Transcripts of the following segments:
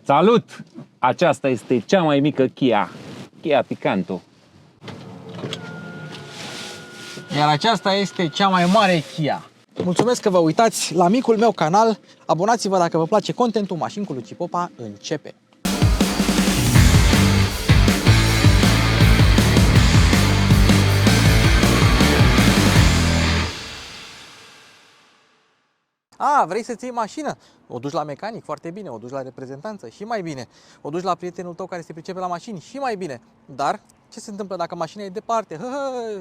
Salut! Aceasta este cea mai mică Kia, Kia Picanto. Iar aceasta este cea mai mare Kia. Mulțumesc că vă uitați la micul meu canal. Abonați-vă dacă vă place contentul. Mașini cu Luci Popa începe! Vrei să-ți iei mașină? O duci la mecanic, foarte bine. O duci la reprezentanță, și mai bine. O duci la prietenul tău care se pricepe la mașini, și mai bine. Dar ce se întâmplă dacă mașina e departe,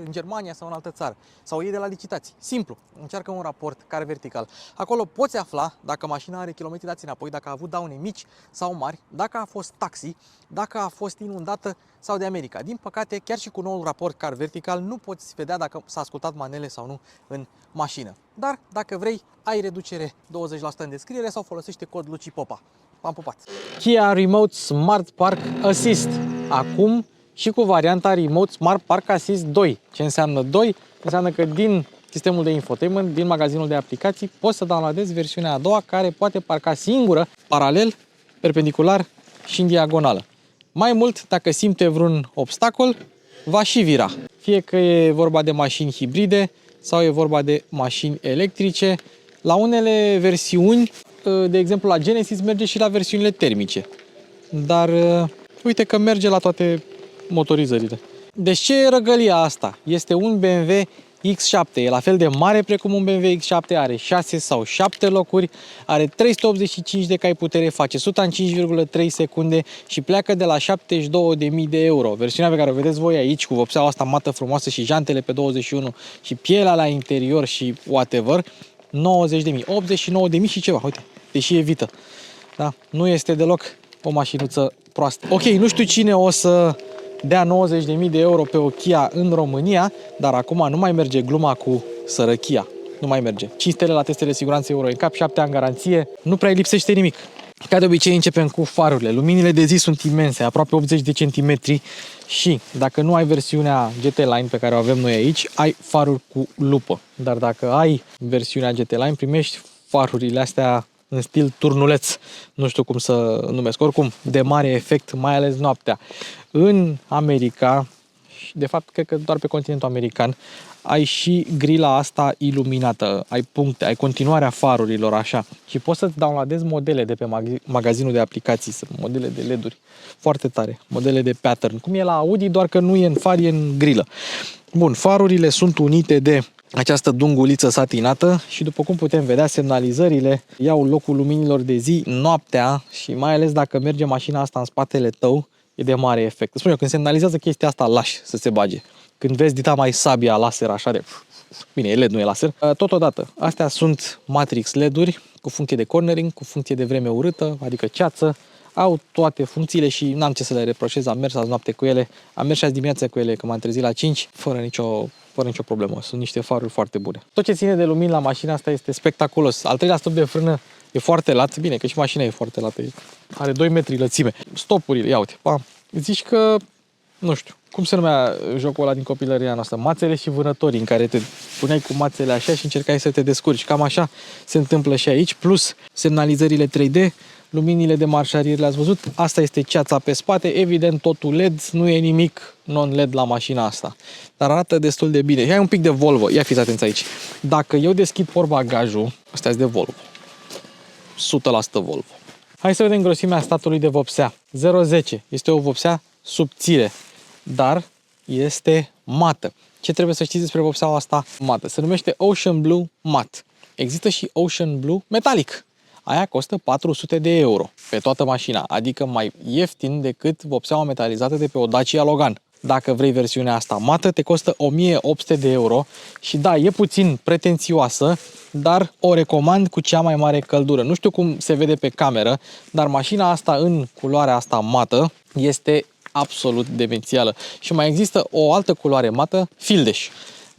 în Germania sau în altă țară? Sau e de la licitații? Simplu, încearcă un raport car vertical. Acolo poți afla dacă mașina are kilometri dați înapoi, dacă a avut daune mici sau mari, dacă a fost taxi, dacă a fost inundată sau de America. Din păcate, chiar și cu noul raport car vertical nu poți vedea dacă s-a ascultat manele sau nu în mașină. Dar dacă vrei, ai reducere 20% în descriere sau folosește cod Luci Popa. V-am pupat! Kia Remote Smart Park Assist. Acum și cu varianta Remote Smart Park Assist 2. Ce înseamnă 2? Înseamnă că din sistemul de infotainment, din magazinul de aplicații, poți să downloadezi versiunea a doua care poate parca singură, paralel, perpendicular și în diagonală. Mai mult, dacă simte vreun obstacol, va și vira. Fie că e vorba de mașini hibride sau e vorba de mașini electrice. La unele versiuni, de exemplu la Genesis, merge și la versiunile termice. Dar uite că merge la toate motorizările. Deci ce e răgălia asta? Este un BMW X7, e la fel de mare precum un BMW X7, are 6 sau 7 locuri, are 385 de cai putere, face 100 în 5,3 secunde și pleacă de la 72.000 de euro. Versiunea pe care o vedeți voi aici, cu vopseaua asta mată frumoasă și jantele pe 21 și pielea la interior și whatever, 90.000, 89.000 și ceva, uite, deși e vită. Da? Nu este deloc o mașinuță proastă. Ok, nu știu cine o să dea 90.000 de euro pe o Kia în România, dar acum nu mai merge gluma cu sărăchia. Nu mai merge. 5 stele la testele de siguranță Euro NCAP, 7 ani garanție, nu prea lipsește nimic. Ca de obicei începem cu farurile. Luminile de zi sunt imense, aproape 80 de centimetri și dacă nu ai versiunea GT Line pe care o avem noi aici, ai faruri cu lupă. Dar dacă ai versiunea GT Line, primești farurile astea în stil turnuleț, nu știu cum să numesc, oricum de mare efect, mai ales noaptea. În America, de fapt cred că doar pe continentul american, ai și grila asta iluminată, ai puncte, ai continuarea farurilor așa și poți să-ți downloadezi modele de pe magazinul de aplicații, modele de LED-uri foarte tare, modele de pattern, cum e la Audi, doar că nu e în far, e în grilă. Bun, farurile sunt unite de această dunguliță satinată și după cum putem vedea, semnalizările iau locul luminilor de zi noaptea și mai ales dacă merge mașina asta în spatele tău, e de mare efect. Spun eu, când semnalizează chestia asta, lași să se bage. Când vezi dita mai sabia laser așa de... Bine, e LED, nu e laser. Totodată, astea sunt Matrix LED-uri cu funcție de cornering, cu funcție de vreme urâtă, adică ceață. Au toate funcțiile și n-am ce să le reproșez, am mers azi noapte cu ele, am mers azi dimineața cu ele, că m-am trezit la 5, fără nicio problemă. Sunt niște faruri foarte bune. Tot ce ține de lumini la mașina asta este spectaculos. Al treilea stop de frână e foarte lat, bine că și mașina e foarte lată, are 2 metri lățime. Stopurile, ia uite, pam. Zici că, nu știu, cum se numea jocul ăla din copilăria noastră? Mațele și vânătorii, în care te puneai cu mațele așa și încercai să te descurci. Cam așa se întâmplă și aici, plus semnalizările 3D, luminile de marșariere le-ați văzut, asta este ceața pe spate, evident totul LED, nu e nimic non-LED la mașina asta, dar arată destul de bine. Și ai un pic de Volvo, ia fiți atenți aici. Dacă eu deschid portbagajul, astea sunt de Volvo, 100% Volvo. Hai să vedem grosimea statului de vopsea. 0,10, este o vopsea subțire, dar este mată. Ce trebuie să știți despre vopseaua asta mată? Se numește Ocean Blue Matte. Există și Ocean Blue Metallic. Aia costă 400 de euro pe toată mașina, adică mai ieftin decât vopseaua metalizată de pe o Dacia Logan. Dacă vrei versiunea asta mată, te costă 1800 de euro și da, e puțin pretențioasă, dar o recomand cu cea mai mare căldură. Nu știu cum se vede pe cameră, dar mașina asta în culoarea asta mată este absolut demențială. Și mai există o altă culoare mată, Fildeș.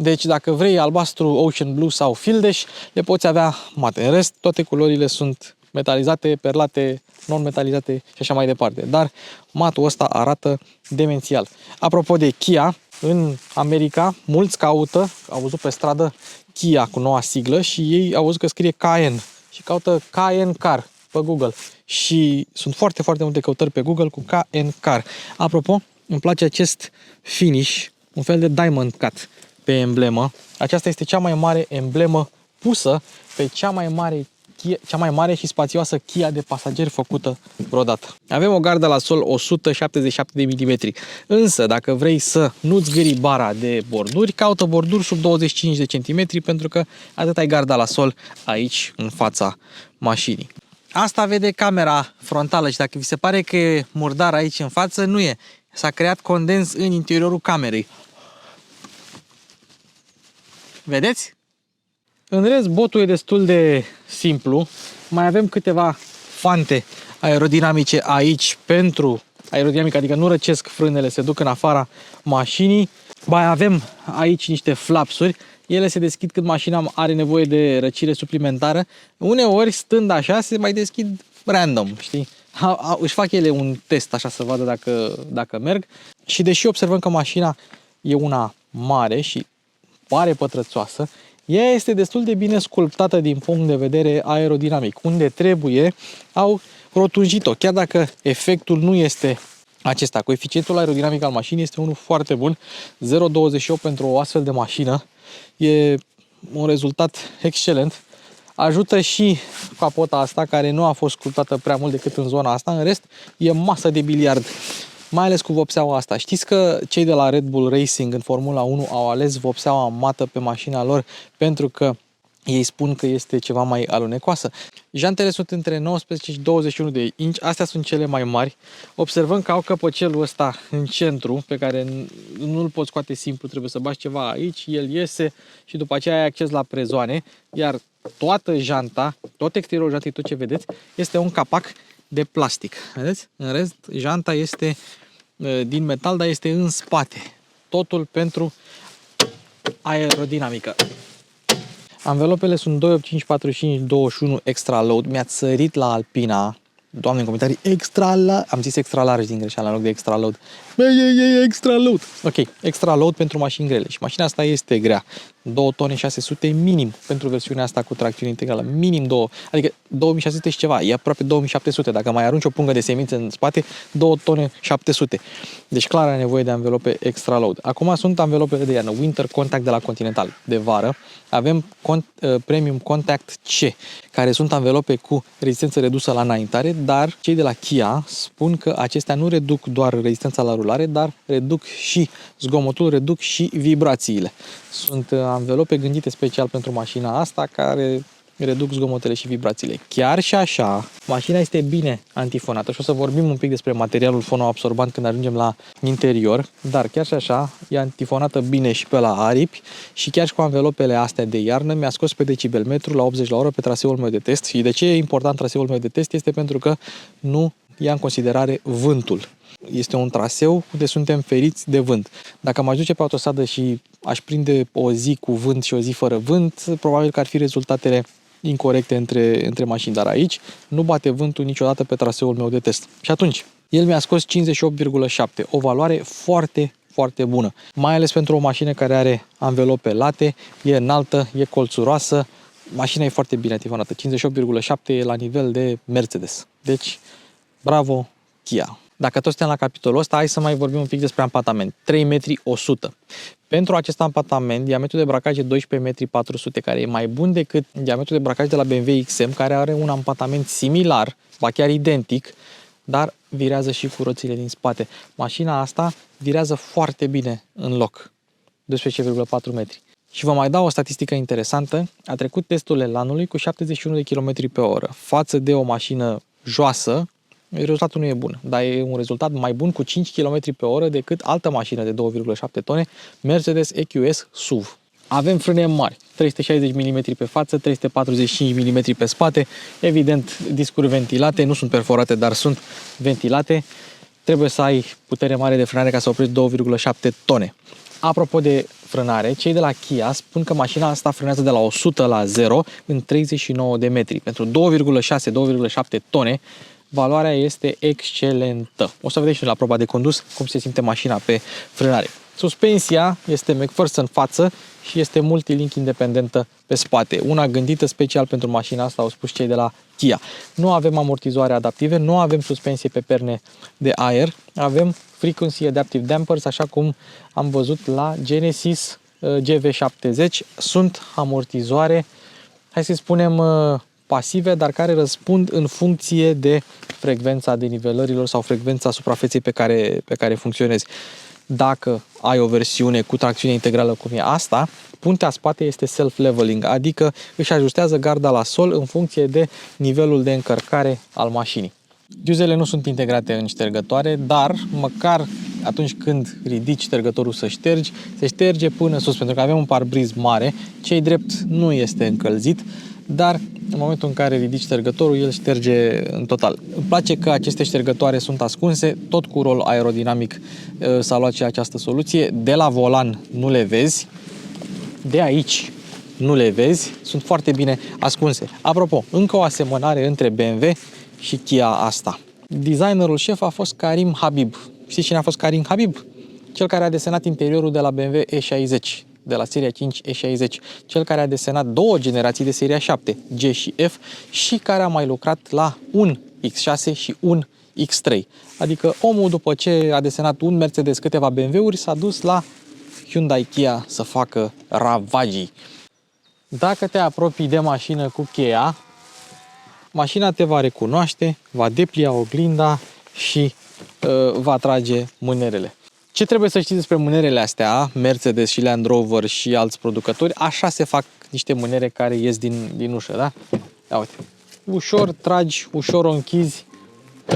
Deci dacă vrei albastru, Ocean Blue sau Fildeș, le poți avea mate. În rest, toate culorile sunt metalizate, perlate, non-metalizate și așa mai departe. Dar matul ăsta arată demențial. Apropo de Kia, în America, mulți caută, au văzut pe stradă Kia cu noua siglă și ei au văzut că scrie Cayenne și caută Cayenne Car pe Google. și sunt foarte, foarte multe căutări pe Google cu KN Car. Apropo, îmi place acest finish, un fel de diamond cut pe emblemă. Aceasta este cea mai mare emblemă pusă pe cea mai mare și spațioasă Kia de pasageri făcută vreodată. Avem o gardă la sol 177 de mm. Însă, dacă vrei să nu-ți zgârii bara de borduri, caută borduri sub 25 de cm, pentru că atât ai garda la sol aici, în fața mașinii. Asta vede camera frontală și dacă vi se pare că e murdar aici în față, nu e. S-a creat condens în interiorul camerei. Vedeți? În rest, botul e destul de simplu. Mai avem câteva fante aerodinamice aici pentru aerodinamică, adică nu răcesc frânele, se duc în afara mașinii. Mai avem aici niște flapsuri. Ele se deschid când mașina are nevoie de răcire suplimentară. Uneori, stând așa, se mai deschid random, știi? Își fac ele un test așa să vadă dacă merg. Și deși observăm că mașina e una mare și pare pătrățoasă, ea este destul de bine sculptată din punct de vedere aerodinamic. Unde trebuie, au rotunjit-o. Chiar dacă efectul nu este acesta, coeficientul aerodinamic al mașinii este unul foarte bun. 0,28 pentru o astfel de mașină e un rezultat excelent. Ajută și capota asta, care nu a fost sculptată prea mult decât în zona asta. În rest, e masă de biliard, mai ales cu vopseaua asta. Știți că cei de la Red Bull Racing în Formula 1 au ales vopseaua mată pe mașina lor pentru că ei spun că este ceva mai alunecoasă. Jantele sunt între 19 și 21 de inci, astea sunt cele mai mari. Observăm că au căpăcelul ăsta în centru, pe care nu-l poți scoate simplu, trebuie să bagi ceva aici, el iese și după aceea ai acces la prezoane, iar toată janta, tot exteriorul jantei, tot ce vedeți, este un capac de plastic. Vedeți? În rest, janta este din metal, dar este în spate. Totul pentru aerodinamică. Anvelopele sunt 285/45/21 extra load. Mi-ați sărit la Alpina. Doamne, în comentarii, am zis extra large din greșeală în loc de extra load. E extra load. Ok, extra load pentru mașini grele. Și mașina asta este grea. 2 tone 600 minim pentru versiunea asta cu tracțiune integrală. Minim 2, adică 2600 și ceva. E aproape 2700. Dacă mai arunci o pungă de semințe în spate, 2 tone 700. Deci clar are nevoie de anvelope extra load. Acum sunt anvelopele de iarnă. Winter Contact de la Continental. De vară avem Premium Contact C, care sunt anvelope cu rezistență redusă la înaintare, dar cei de la Kia spun că acestea nu reduc doar rezistența la rulare, dar reduc și zgomotul, reduc și vibrațiile. Sunt anvelope gândite special pentru mașina asta, care reduc zgomotele și vibrațiile. Chiar și așa, mașina este bine antifonată și o să vorbim un pic despre materialul fonoabsorbant când ajungem la interior, dar chiar și așa e antifonată bine și pe la aripi și chiar și cu anvelopele astea de iarnă mi-a scos pe decibelmetru la 80 la oră pe traseul meu de test. Și de ce e important traseul meu de test? Este pentru că nu ia în considerare vântul. Este un traseu unde suntem feriți de vânt. Dacă m-aș duce pe autostradă și aș prinde o zi cu vânt și o zi fără vânt, probabil că ar fi rezultatele incorecte între mașini, dar aici nu bate vântul niciodată pe traseul meu de test. Și atunci, el mi-a scos 58,7, o valoare foarte, foarte bună. Mai ales pentru o mașină care are anvelope late, e înaltă, e colțuroasă, mașina e foarte bine antifonată. 58,7 e la nivel de Mercedes. Deci, bravo, Kia! Dacă tot suntem la capitolul ăsta, hai să mai vorbim un pic despre ampatament. 3 metri 100. Pentru acest ampatament, diametrul de bracaj e 12 metri 400, care e mai bun decât diametrul de bracaj de la BMW XM, care are un ampatament similar, ba chiar identic, dar virează și cu roțile din spate. Mașina asta virează foarte bine în loc. 12,4 metri. Și vă mai dau o statistică interesantă. A trecut testul Elanului cu 71 de km pe oră. Față de o mașină joasă, rezultatul nu e bun, dar e un rezultat mai bun cu 5 km pe oră decât altă mașină de 2,7 tone, Mercedes EQS SUV. Avem frâne mari, 360 mm pe față, 345 mm pe spate, evident discuri ventilate, nu sunt perforate, dar sunt ventilate. Trebuie să ai putere mare de frânare ca să oprești 2,7 tone. Apropo de frânare, cei de la Kia spun că mașina asta frânează de la 100 la 0 în 39 de metri. Pentru 2,6-2,7 tone, valoarea este excelentă. O să vedeți și la proba de condus cum se simte mașina pe frânare. Suspensia este McPherson în față și este multilink independentă pe spate. Una gândită special pentru mașina asta, au spus cei de la Kia. Nu avem amortizoare adaptive, nu avem suspensie pe perne de aer, avem Frequency Adaptive Dampers, așa cum am văzut la Genesis GV70. Sunt amortizoare, hai să spunem, pasive, dar care răspund în funcție de frecvența denivelărilor sau frecvența suprafeței pe care funcționezi. Dacă ai o versiune cu tracțiune integrală cum e asta, puntea spate este self-leveling, adică își ajustează garda la sol în funcție de nivelul de încărcare al mașinii. Diuzele nu sunt integrate în ștergătoare, dar măcar atunci când ridici ștergătorul să ștergi, se șterge până sus, pentru că avem un parbriz mare, ce-i drept nu este încălzit, dar în momentul în care ridici ștergătorul, el șterge în total. Îmi place că aceste ștergătoare sunt ascunse, tot cu rol aerodinamic s-a luat și această soluție. De la volan nu le vezi, de aici nu le vezi, sunt foarte bine ascunse. Apropo, încă o asemănare între BMW și Kia asta. Designerul șef a fost Karim Habib. Știți cine a fost Karim Habib? Cel care a desenat interiorul de la BMW E60, de la seria 5 E60, cel care a desenat două generații de seria 7, G și F, și care a mai lucrat la un X6 și un X3. Adică omul, după ce a desenat un Mercedes, câteva BMW-uri, s-a dus la Hyundai Kia să facă ravagii. Dacă te apropii de mașină cu cheia, mașina te va recunoaște, va deplia oglinda și va trage mânerele. Ce trebuie să știți despre mânerele astea, Mercedes și Land Rover și alți producători? Așa se fac niște mânere care ies din ușă, da? Ia uite. Ușor tragi, ușor o închizi,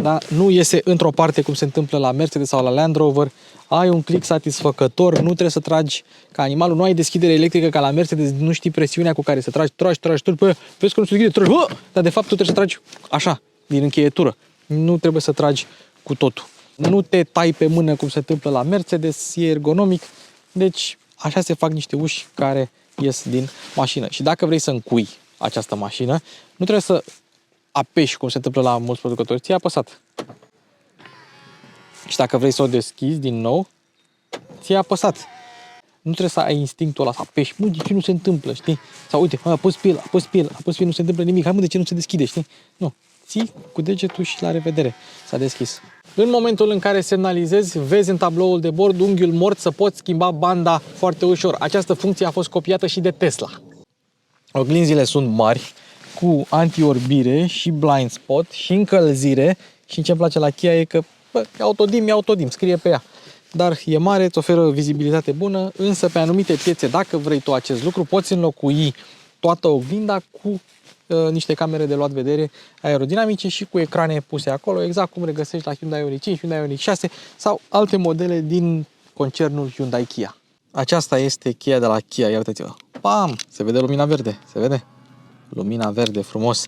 da? Nu iese într-o parte cum se întâmplă la Mercedes sau la Land Rover. Ai un click satisfăcător, nu trebuie să tragi ca animalul, nu ai deschidere electrică ca la Mercedes, nu știi presiunea cu care să tragi, vezi că nu se deschide, tragi, dar de fapt tu trebuie să tragi așa, din încheietură. Nu trebuie să tragi cu totul. Nu te tai pe mână cum se întâmplă la Mercedes, e ergonomic, deci așa se fac niște uși care ies din mașină. Și dacă vrei să încui această mașină, nu trebuie să apeși cum se întâmplă la mulți producători, ți-ai apăsat. Și dacă vrei să o deschizi din nou, ți-ai apăsat. Nu trebuie să ai instinctul ăla, să apeși, mă, de ce nu se întâmplă, știi? Sau uite, apăs pe el, nu se întâmplă nimic, hai mă, de ce nu se deschide, știi? Nu, ții cu degetul și la revedere, s-a deschis. În momentul în care semnalizezi, vezi în tabloul de bord unghiul mort să poți schimba banda foarte ușor. Această funcție a fost copiată și de Tesla. Oglinzile sunt mari, cu antiorbire și blind spot și încălzire, și ce îmi place la Kia e că e autodim, scrie pe ea. Dar e mare, îți oferă vizibilitate bună, însă pe anumite piețe, dacă vrei tu acest lucru, poți înlocui toată oglinda cu niște camere de luat vedere aerodinamice și cu ecrane puse acolo, exact cum regăsești la Hyundai Ioniq 5, Hyundai Ioniq 6 sau alte modele din concernul Hyundai Kia. Aceasta este cheia de la Kia, ia uitați-vă. Pam! Se vede lumina verde, se vede? Lumina verde, frumos.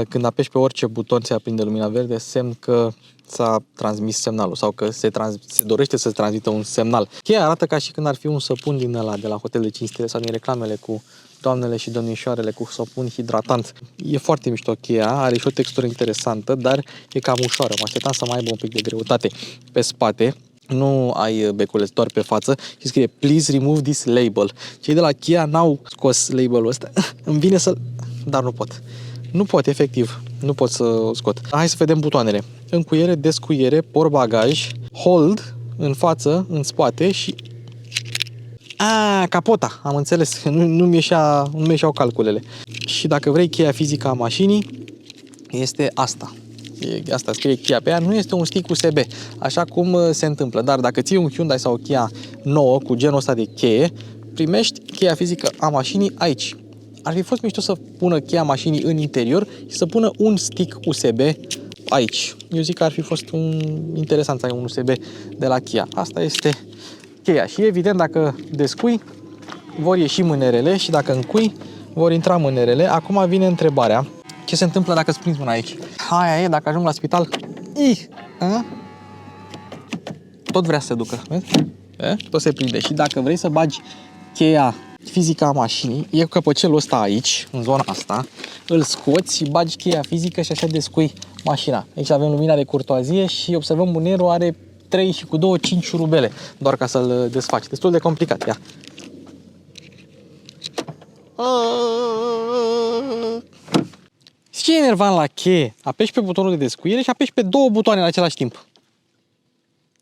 Când apeși pe orice buton se aprinde lumina verde, semn că s-a transmis semnalul sau că se dorește să transmită un semnal. Cheia arată ca și când ar fi un săpun din ăla de la hotel de 5 stele sau din reclamele cu doamnele și domnișoarele cu săpun hidratant. E foarte mișto cheia, are și o textură interesantă, dar e cam ușoară. Mă așteptam să mai aibă un pic de greutate pe spate. Nu ai beculeț, doar pe față și scrie Please remove this label. Cei de la Kia n-au scos labelul ăsta. Îmi vine să... dar nu pot. Nu pot, efectiv. Nu pot să o scot. Hai să vedem butoanele. Încuiere, descuiere, portbagaj, hold, în față, în spate și... capota, am înțeles. Nu-mi ieșeau calculele. Și dacă vrei cheia fizică a mașinii, este asta. Asta scrie Kia pe ea, nu este un stick USB, așa cum se întâmplă. Dar dacă ții un Hyundai sau o Kia nouă cu genul ăsta de cheie, primești cheia fizică a mașinii aici. Ar fi fost mișto să pună cheia mașinii în interior și să pună un stick USB aici. Eu zic că ar fi fost interesant să ai un USB de la Kia. Asta este cheia. Și evident, dacă descui, vor ieși mânerele și dacă încui, vor intra mânerele. Acum vine întrebarea. Ce se întâmplă dacă îți prinzi mâna aici? Aia e, dacă ajung la spital, tot vrea să se ducă. Tot se prinde. Și dacă vrei să bagi cheia fizică a mașinii, e cu căpăcelul ăsta aici, în zona asta, îl scoți și bagi cheia fizică și așa descui mașina. Aici avem lumina de curtoazie și observăm mânerul are 3 și cu 2, 5 șurubele, doar ca să-l desfaci. Destul de complicat, ia. Ce e enervant la cheie? Apeși pe butonul de descuiere și apeși pe două butoane în același timp.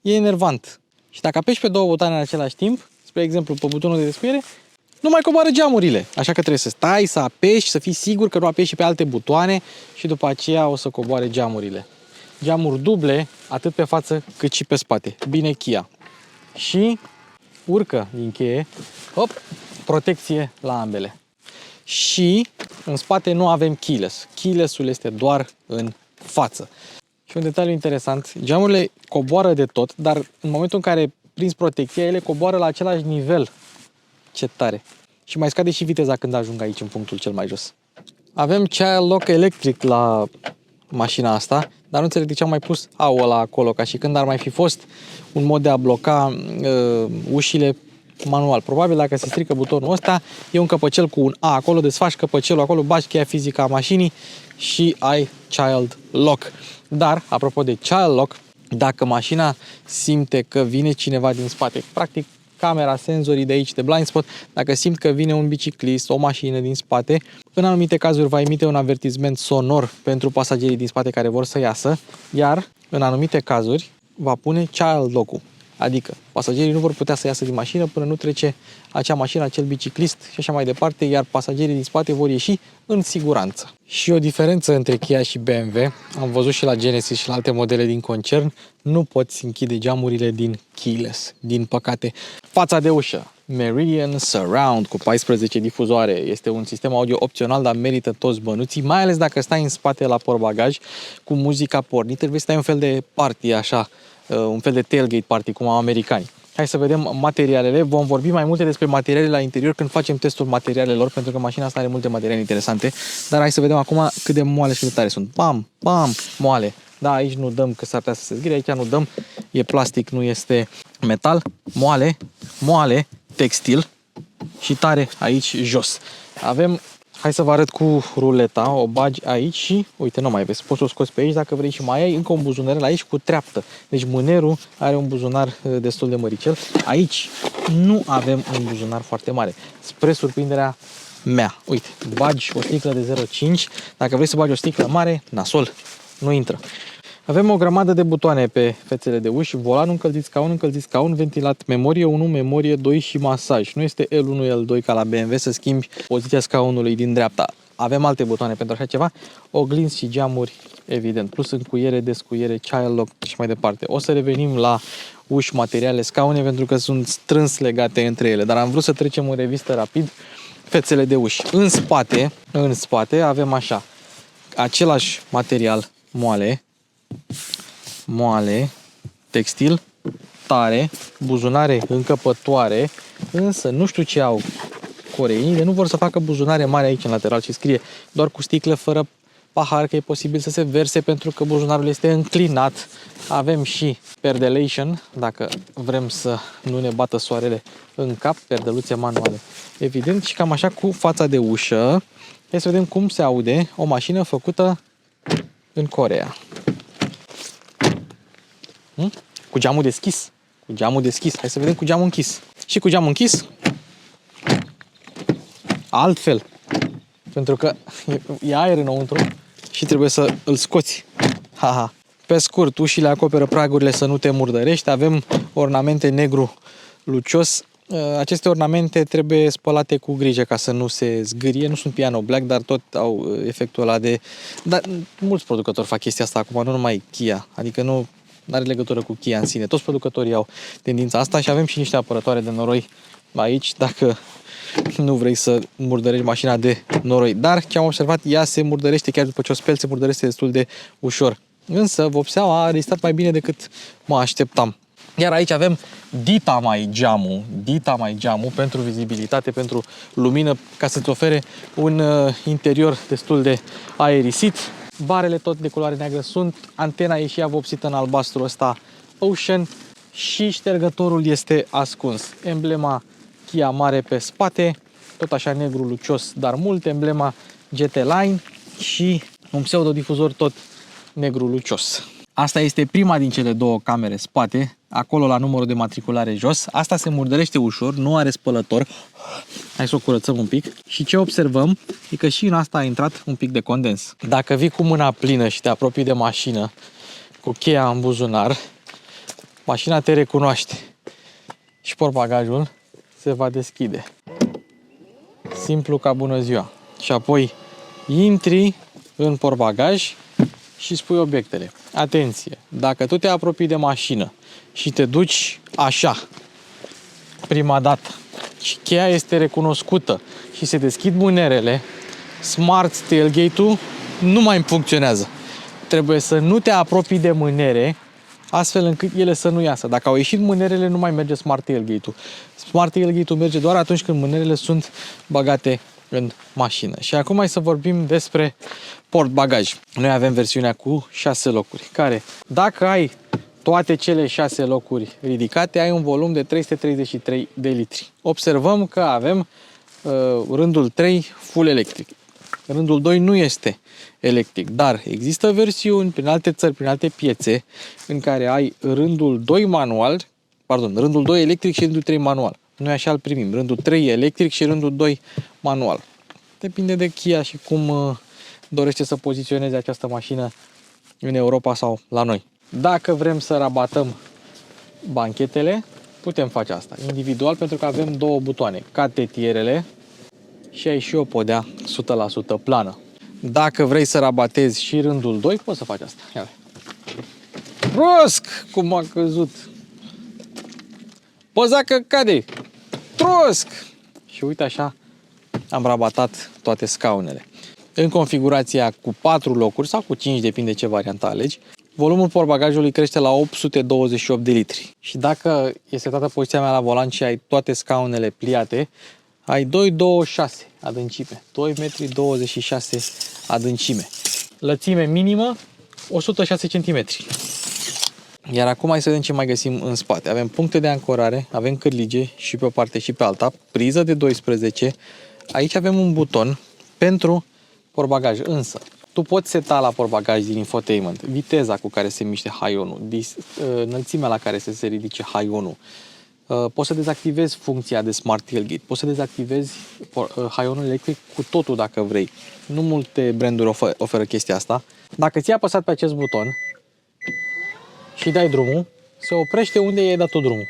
E enervant. Și dacă apeși pe două butoane în același timp, spre exemplu pe butonul de descuiere, nu mai coboară geamurile. Așa că trebuie să stai, să apeși, să fii sigur că nu apeși și pe alte butoane și după aceea o să coboare geamurile. Geamuri duble, atât pe față cât și pe spate. Bine Kia. Și urcă din cheie, hop, protecție la ambele. Și în spate nu avem keyless. Keyless-ul este doar în față. Și un detaliu interesant, geamurile coboară de tot, dar în momentul în care prinzi protecția, ele coboară la același nivel. Ce tare! Și mai scade și viteza când ajung aici, în punctul cel mai jos. Avem child lock electric la mașina asta, dar nu înțeleg de ce am mai pus A-ul ăla acolo, ca și când ar mai fi fost un mod de a bloca ușile manual. Probabil dacă se strică butonul ăsta, e un căpăcel cu un A acolo, desfaci căpăcelul acolo, bagi cheia fizică a mașinii și ai child lock. Dar, apropo de child lock, dacă mașina simte că vine cineva din spate, practic camera, senzorii de aici, de blind spot, dacă simt că vine un biciclist, o mașină din spate, în anumite cazuri va emite un avertisment sonor pentru pasagerii din spate care vor să iasă, iar în anumite cazuri va pune child lock-ul. Adică pasagerii nu vor putea să iasă din mașină până nu trece acea mașină, acel biciclist și așa mai departe, iar pasagerii din spate vor ieși în siguranță. Și o diferență între Kia și BMW, am văzut și la Genesis și la alte modele din concern, nu poți închide geamurile din keyless, din păcate. Fața de ușă, Meridian Surround cu 14 difuzoare, este un sistem audio opțional, dar merită toți bănuții, mai ales dacă stai în spate la portbagaj cu muzica pornită, trebuie să stai un fel de party așa, un fel de tailgate party, cum au americani. Hai să vedem materialele. Vom vorbi mai multe despre materialele la interior când facem testul materialelor, pentru că mașina asta are multe materiale interesante. Dar hai să vedem acum cât de moale și de tare sunt. Bam, bam, moale. Da, aici nu dăm, că s-ar putea să se zghire, aici nu dăm. E plastic, nu este metal. Moale, moale, textil și tare aici jos. Avem... Hai să vă arăt cu ruleta, o bagi aici și, uite, nu mai vezi, poți să o scoți pe aici dacă vrei și mai ai încă un buzunar aici cu treaptă. Deci mânerul are un buzunar destul de măricel. Aici nu avem un buzunar foarte mare, spre surprinderea mea. Uite, bagi o sticlă de 0,5, dacă vrei să bagi o sticlă mare, nasol, nu intră. Avem o grămadă de butoane pe fețele de uși, volan, încălzit scaun, ventilat, memorie 1, memorie 2 și masaj. Nu este L1, L2 ca la BMW să schimbi poziția scaunului din dreapta. Avem alte butoane pentru așa ceva, oglinzi și geamuri, evident, plus încuiere, descuiere, child lock și mai departe. O să revenim la uși, materiale, scaune, pentru că sunt strâns legate între ele, dar am vrut să trecem în revistă rapid fețele de uși. În spate avem așa, același material moale, textil, tare, buzunare încăpătoare, însă nu știu ce au coreinii, nu vor să facă buzunare mari aici în lateral și scrie doar cu sticlă fără pahar, că e posibil să se verse pentru că buzunarul este înclinat. Avem și perdelation, dacă vrem să nu ne bată soarele în cap, perdeluțe manuale. Evident, și cam așa cu fața de ușă. Hai să vedem cum se aude o mașină făcută în Coreea. Cu geamul deschis. Cu geamul deschis. Hai să vedem cu geamul închis. Și cu geamul închis, altfel. Pentru că e aer înăuntru și trebuie să îl scoți. Haha. Pe scurt, ușile acoperă pragurile să nu te murdărești. Avem ornamente negru lucios. Aceste ornamente trebuie spălate cu grijă ca să nu se zgârie. Nu sunt piano black, dar tot au efectul ăla de... Dar mulți producători fac chestia asta acum, nu numai Kia. Adică nu are legătură cu Kia în sine. Toți producătorii au tendința asta și avem și niște apărătoare de noroi aici, dacă nu vrei să murdărești mașina de noroi. Dar, ce am observat, ea se murdărește chiar după ce o speli, se murdărește destul de ușor. Însă, vopseaua a rezistat mai bine decât mă așteptam. Iar aici avem Ditamai geamul pentru vizibilitate, pentru lumină, ca să-ți ofere un interior destul de aerisit. Barele tot de culoare neagră sunt, antena e și ea vopsită în albastru ăsta Ocean și ștergătorul este ascuns. Emblema Kia mare pe spate, tot așa negru lucios, dar mult, emblema GT Line și un pseudodifuzor tot negru lucios. Asta este prima din cele două camere spate acolo la numărul de matriculare jos. Asta se murdărește ușor, nu are spălător. Hai să o curățăm un pic. Și ce observăm e că și în asta a intrat un pic de condens. Dacă vii cu mâna plină și te apropii de mașină, cu cheia în buzunar, mașina te recunoaște și portbagajul se va deschide. Simplu ca bună ziua. Și apoi intri în portbagaj și spui obiectele. Atenție! Dacă tu te apropii de mașină și te duci așa, prima dată, și cheia este recunoscută și se deschid mânerele, Smart Tailgate-ul nu mai funcționează. Trebuie să nu te apropii de mânere, astfel încât ele să nu iasă. Dacă au ieșit mânerele, nu mai merge Smart Tailgate-ul. Smart Tailgate-ul merge doar atunci când mânerele sunt băgate în mașină. Și acum hai să vorbim despre portbagaj. Noi avem versiunea cu 6 locuri, care, dacă ai toate cele 6 locuri ridicate, ai un volum de 333 de litri. Observăm că avem rândul 3 full electric. Rândul 2 nu este electric, dar există versiuni prin alte țări, prin alte piețe, în care ai rândul 2 manual, rândul 2 electric și rândul 3 manual. Noi așa îl primim, rândul 3 electric și rândul 2 manual. Depinde de Kia și cum dorește să poziționeze această mașină în Europa sau la noi. Dacă vrem să rabatăm banchetele, putem face asta individual, pentru că avem două butoane, ca tetierele, și ai și o podea 100% plană. Dacă vrei să rabatezi și rândul 2, poți să faci asta. Ia. Trosc! Cum a căzut! Păza că cade! Trosc! Și uite așa am rabatat toate scaunele. În configurația cu 4 locuri sau cu 5, depinde ce variantă alegi, volumul portbagajului crește la 828 de litri. Și dacă este toată poziția mea la volan și ai toate scaunele pliate, ai 2,26 adâncime. 2,26 m adâncime. Lățime minimă 106 cm. Iar acum hai să vedem ce mai găsim în spate. Avem puncte de ancorare, avem cârlige și pe o parte și pe alta, priză de 12. Aici avem un buton pentru portbagaj, însă tu poți seta la portbagaj din infotainment viteza cu care se miște haionul, înălțimea la care se ridice haionul. Poți să dezactivezi funcția de Smart Tailgate, poți să dezactivezi haionul electric cu totul dacă vrei. Nu multe branduri oferă chestia asta. Dacă ți-ai apăsat pe acest buton și dai drumul, se oprește unde i-ai dat drumul.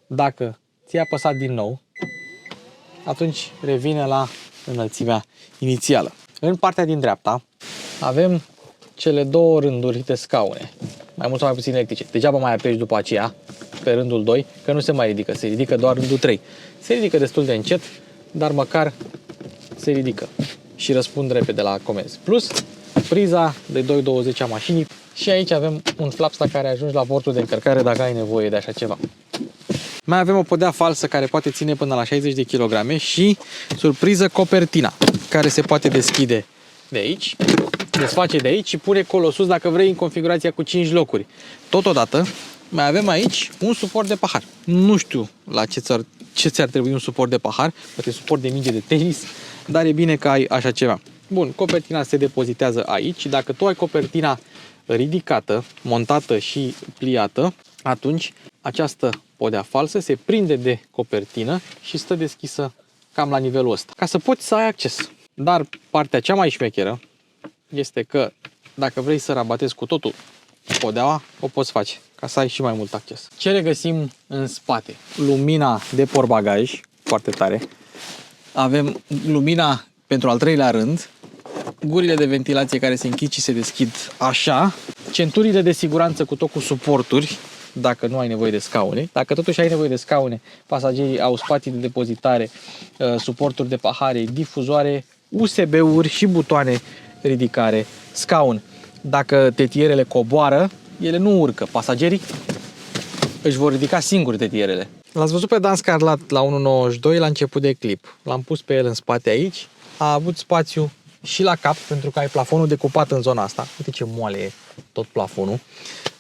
Dacă ți-ai apăsat din nou, atunci revine la înălțimea inițială. În partea din dreapta avem cele două rânduri de scaune, mai mult sau mai puțin electrice. Degeaba mai apeși după aceea pe rândul 2, că nu se mai ridică, se ridică doar rândul 3. Se ridică destul de încet, dar măcar se ridică și răspund repede la comenzi. Plus priza de 2,20 a mașinii și aici avem un flaps la care ajungi la portul de încărcare dacă ai nevoie de așa ceva. Mai avem o podea falsă care poate ține până la 60 de kg și, surpriză, copertina, care se poate deschide de aici, desface de aici și pune colo sus dacă vrei în configurația cu 5 locuri. Totodată, mai avem aici un suport de pahar. Nu știu la ce ți-ar trebui un suport de pahar, poate suport de minge de tenis, dar e bine că ai așa ceva. Bun, copertina se depozitează aici și dacă tu ai copertina ridicată, montată și pliată, atunci această podea falsă se prinde de copertină și stă deschisă cam la nivelul ăsta, ca să poți să ai acces. Dar partea cea mai șmecheră este că dacă vrei să rabatezi cu totul podeaua, o poți face, ca să ai și mai mult acces. Ce regăsim în spate? Lumina de portbagaj, foarte tare. Avem lumina pentru al treilea rând, gurile de ventilație care se închid și se deschid așa, centurile de siguranță cu tot cu suporturi, dacă nu ai nevoie de scaune. Dacă totuși ai nevoie de scaune, pasagerii au spații de depozitare, suporturi de pahare, difuzoare, USB-uri și butoane ridicare, scaun. Dacă tetierele coboară, ele nu urcă. Pasagerii își vor ridica singuri tetierele. L-ați văzut pe Dan Scarlat la 1.92 la început de clip. L-am pus pe el în spate aici. A avut spațiu și la cap, pentru că ai plafonul decupat în zona asta. Uite ce moale e tot plafonul.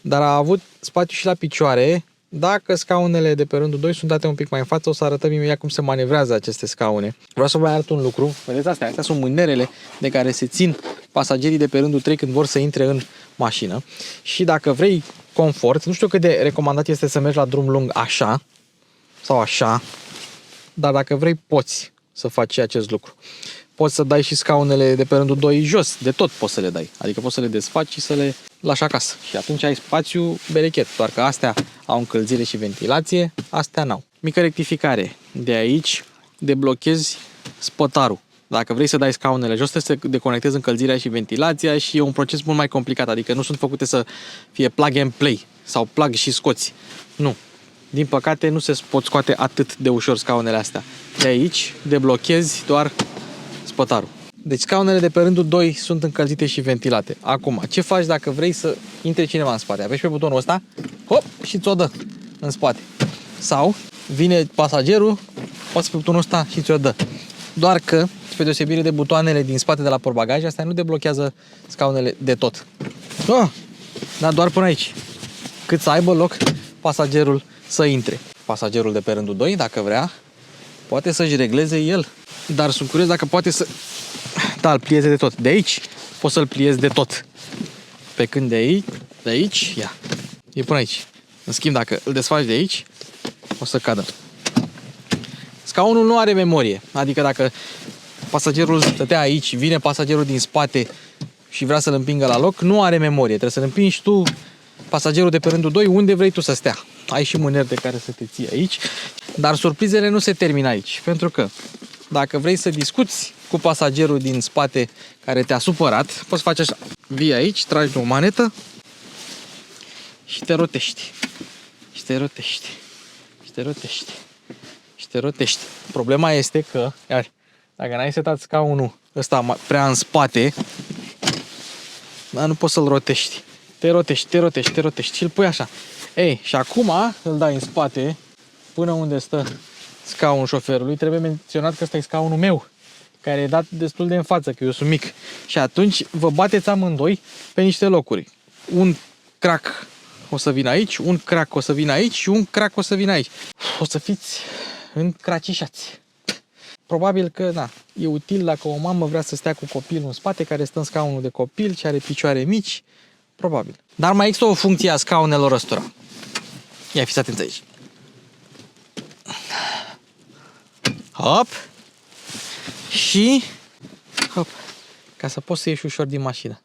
Dar a avut spațiu și la picioare. Dacă scaunele de pe rândul 2 sunt date un pic mai în față, o să arătăm imediat cum se manevrează aceste scaune. Vreau să vă arăt un lucru. Vedeți astea? Astea sunt mânerele de care se țin pasagerii de pe rândul 3 când vor să intre în mașină și dacă vrei confort, nu știu cât de recomandat este să mergi la drum lung așa sau așa, dar dacă vrei poți să faci acest lucru. Poți să dai și scaunele de pe rândul 2 jos, de tot poți să le dai. Adică poți să le desfaci și să le lași acasă. Și atunci ai spațiu berechet. Doar că astea au încălzire și ventilație, astea n-au. Mică rectificare. De aici deblochezi spătarul. Dacă vrei să dai scaunele jos, trebuie să deconectezi încălzirea și ventilația și e un proces mult mai complicat. Adică nu sunt făcute să fie plug and play sau plug și scoți. Nu. Din păcate nu se pot scoate atât de ușor scaunele astea. De aici deblochezi doar spătarul. Deci scaunele de pe rândul 2 sunt încălzite și ventilate. Acum, ce faci dacă vrei să intre cineva în spate? Apeși pe butonul ăsta, hop, și ți-o dă în spate. Sau vine pasagerul, poți pe butonul ăsta și ți-o dă. Doar că, spre deosebire de butoanele din spate de la portbagaj, astea nu deblochează scaunele de tot. Dar doar până aici. Cât să aibă loc pasagerul să intre. Pasagerul de pe rândul 2, dacă vrea, poate să-și regleze el. Dar sunt curios dacă poate să... Da, îl plieze de tot. De aici poți să-l pliezi de tot. Pe când de aici, ia. E până aici. În schimb, dacă îl desfaci de aici, o să cadă. Scaunul nu are memorie. Adică dacă pasagerul stătea aici, vine pasagerul din spate și vrea să-l împingă la loc, nu are memorie. Trebuie să-l împingi tu, pasagerul de pe rândul 2, unde vrei tu să stea. Ai și mâneri de care să te ții aici. Dar surprizele nu se termină aici. Pentru că dacă vrei să discuți cu pasagerul din spate care te-a supărat, poți face așa. Vii aici, tragi de o manetă și te rotești. Și te rotești. Și te rotești. Și te rotești. Problema este că, iar, dacă n-ai setat scaunul ăsta prea în spate, nu poți să-l rotești. Te rotești, te rotești, te rotești și îl pui așa. Ei, și acum îl dai în spate până unde stă scaunul șoferului. Trebuie menționat că ăsta e scaunul meu, care e dat destul de în față, că eu sunt mic. Și atunci vă bateți amândoi pe niște locuri. Un crack o să vină aici, un crack o să vină aici și un crack o să vină aici. O să fiți încracișați. Probabil că, da, e util dacă o mamă vrea să stea cu copilul în spate, care stă în scaunul de copil și are picioare mici. Probabil. Dar mai există o funcție a scaunelor ăstora. Ia, fiți atenți aici. Hop. Și hop. Ca să poți să ieși ușor din mașină.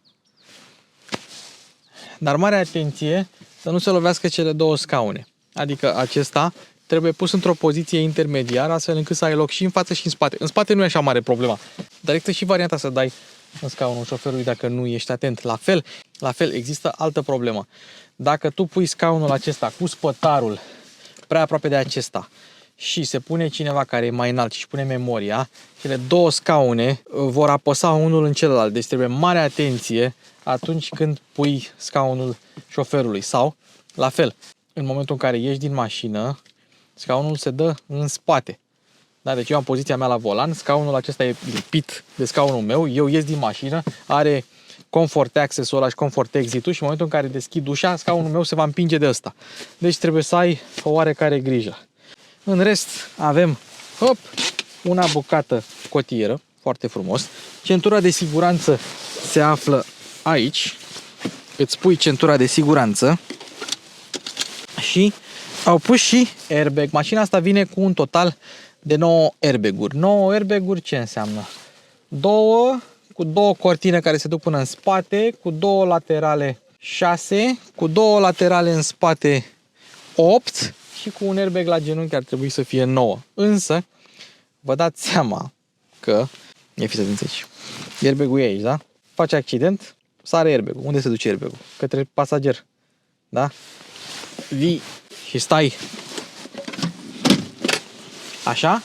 Dar mare atenție să nu se lovească cele două scaune. Adică acesta trebuie pus într-o poziție intermediară, astfel încât să ai loc și în față și în spate. În spate nu e așa mare problema. Dar există și varianta să dai în scaunul șoferului dacă nu ești atent. La fel există altă problemă. Dacă tu pui scaunul acesta cu spătarul prea aproape de acesta și se pune cineva care e mai înalt și pune memoria, cele două scaune vor apăsa unul în celălalt. Deci trebuie mare atenție atunci când pui scaunul șoferului. Sau, la fel, în momentul în care ieși din mașină, scaunul se dă în spate. Da, deci eu am poziția mea la volan, scaunul acesta e lipit de scaunul meu, eu ies din mașină, are comfort access-ul ăla și comfort exit-ul și în momentul în care deschid ușa, scaunul meu se va împinge de ăsta. Deci trebuie să ai o oarecare grijă. În rest avem, hop, una bucată cotieră, foarte frumos. Centura de siguranță se află aici. Îți pui centura de siguranță și au pus și airbag. Mașina asta vine cu un total de 9 airbag-uri. 9 airbag-uri ce înseamnă? Cu două cortine care se duc până în spate, cu două laterale 6, cu două laterale în spate 8 și cu un airbag la genunchi ar trebui să fie 9. Însă, vă dați seama că, fiți atenți aici, airbag-ul e aici, da? Face accident, sare airbag-ul. Unde se duce airbag-ul? Către pasager. Da? Vii și stai așa.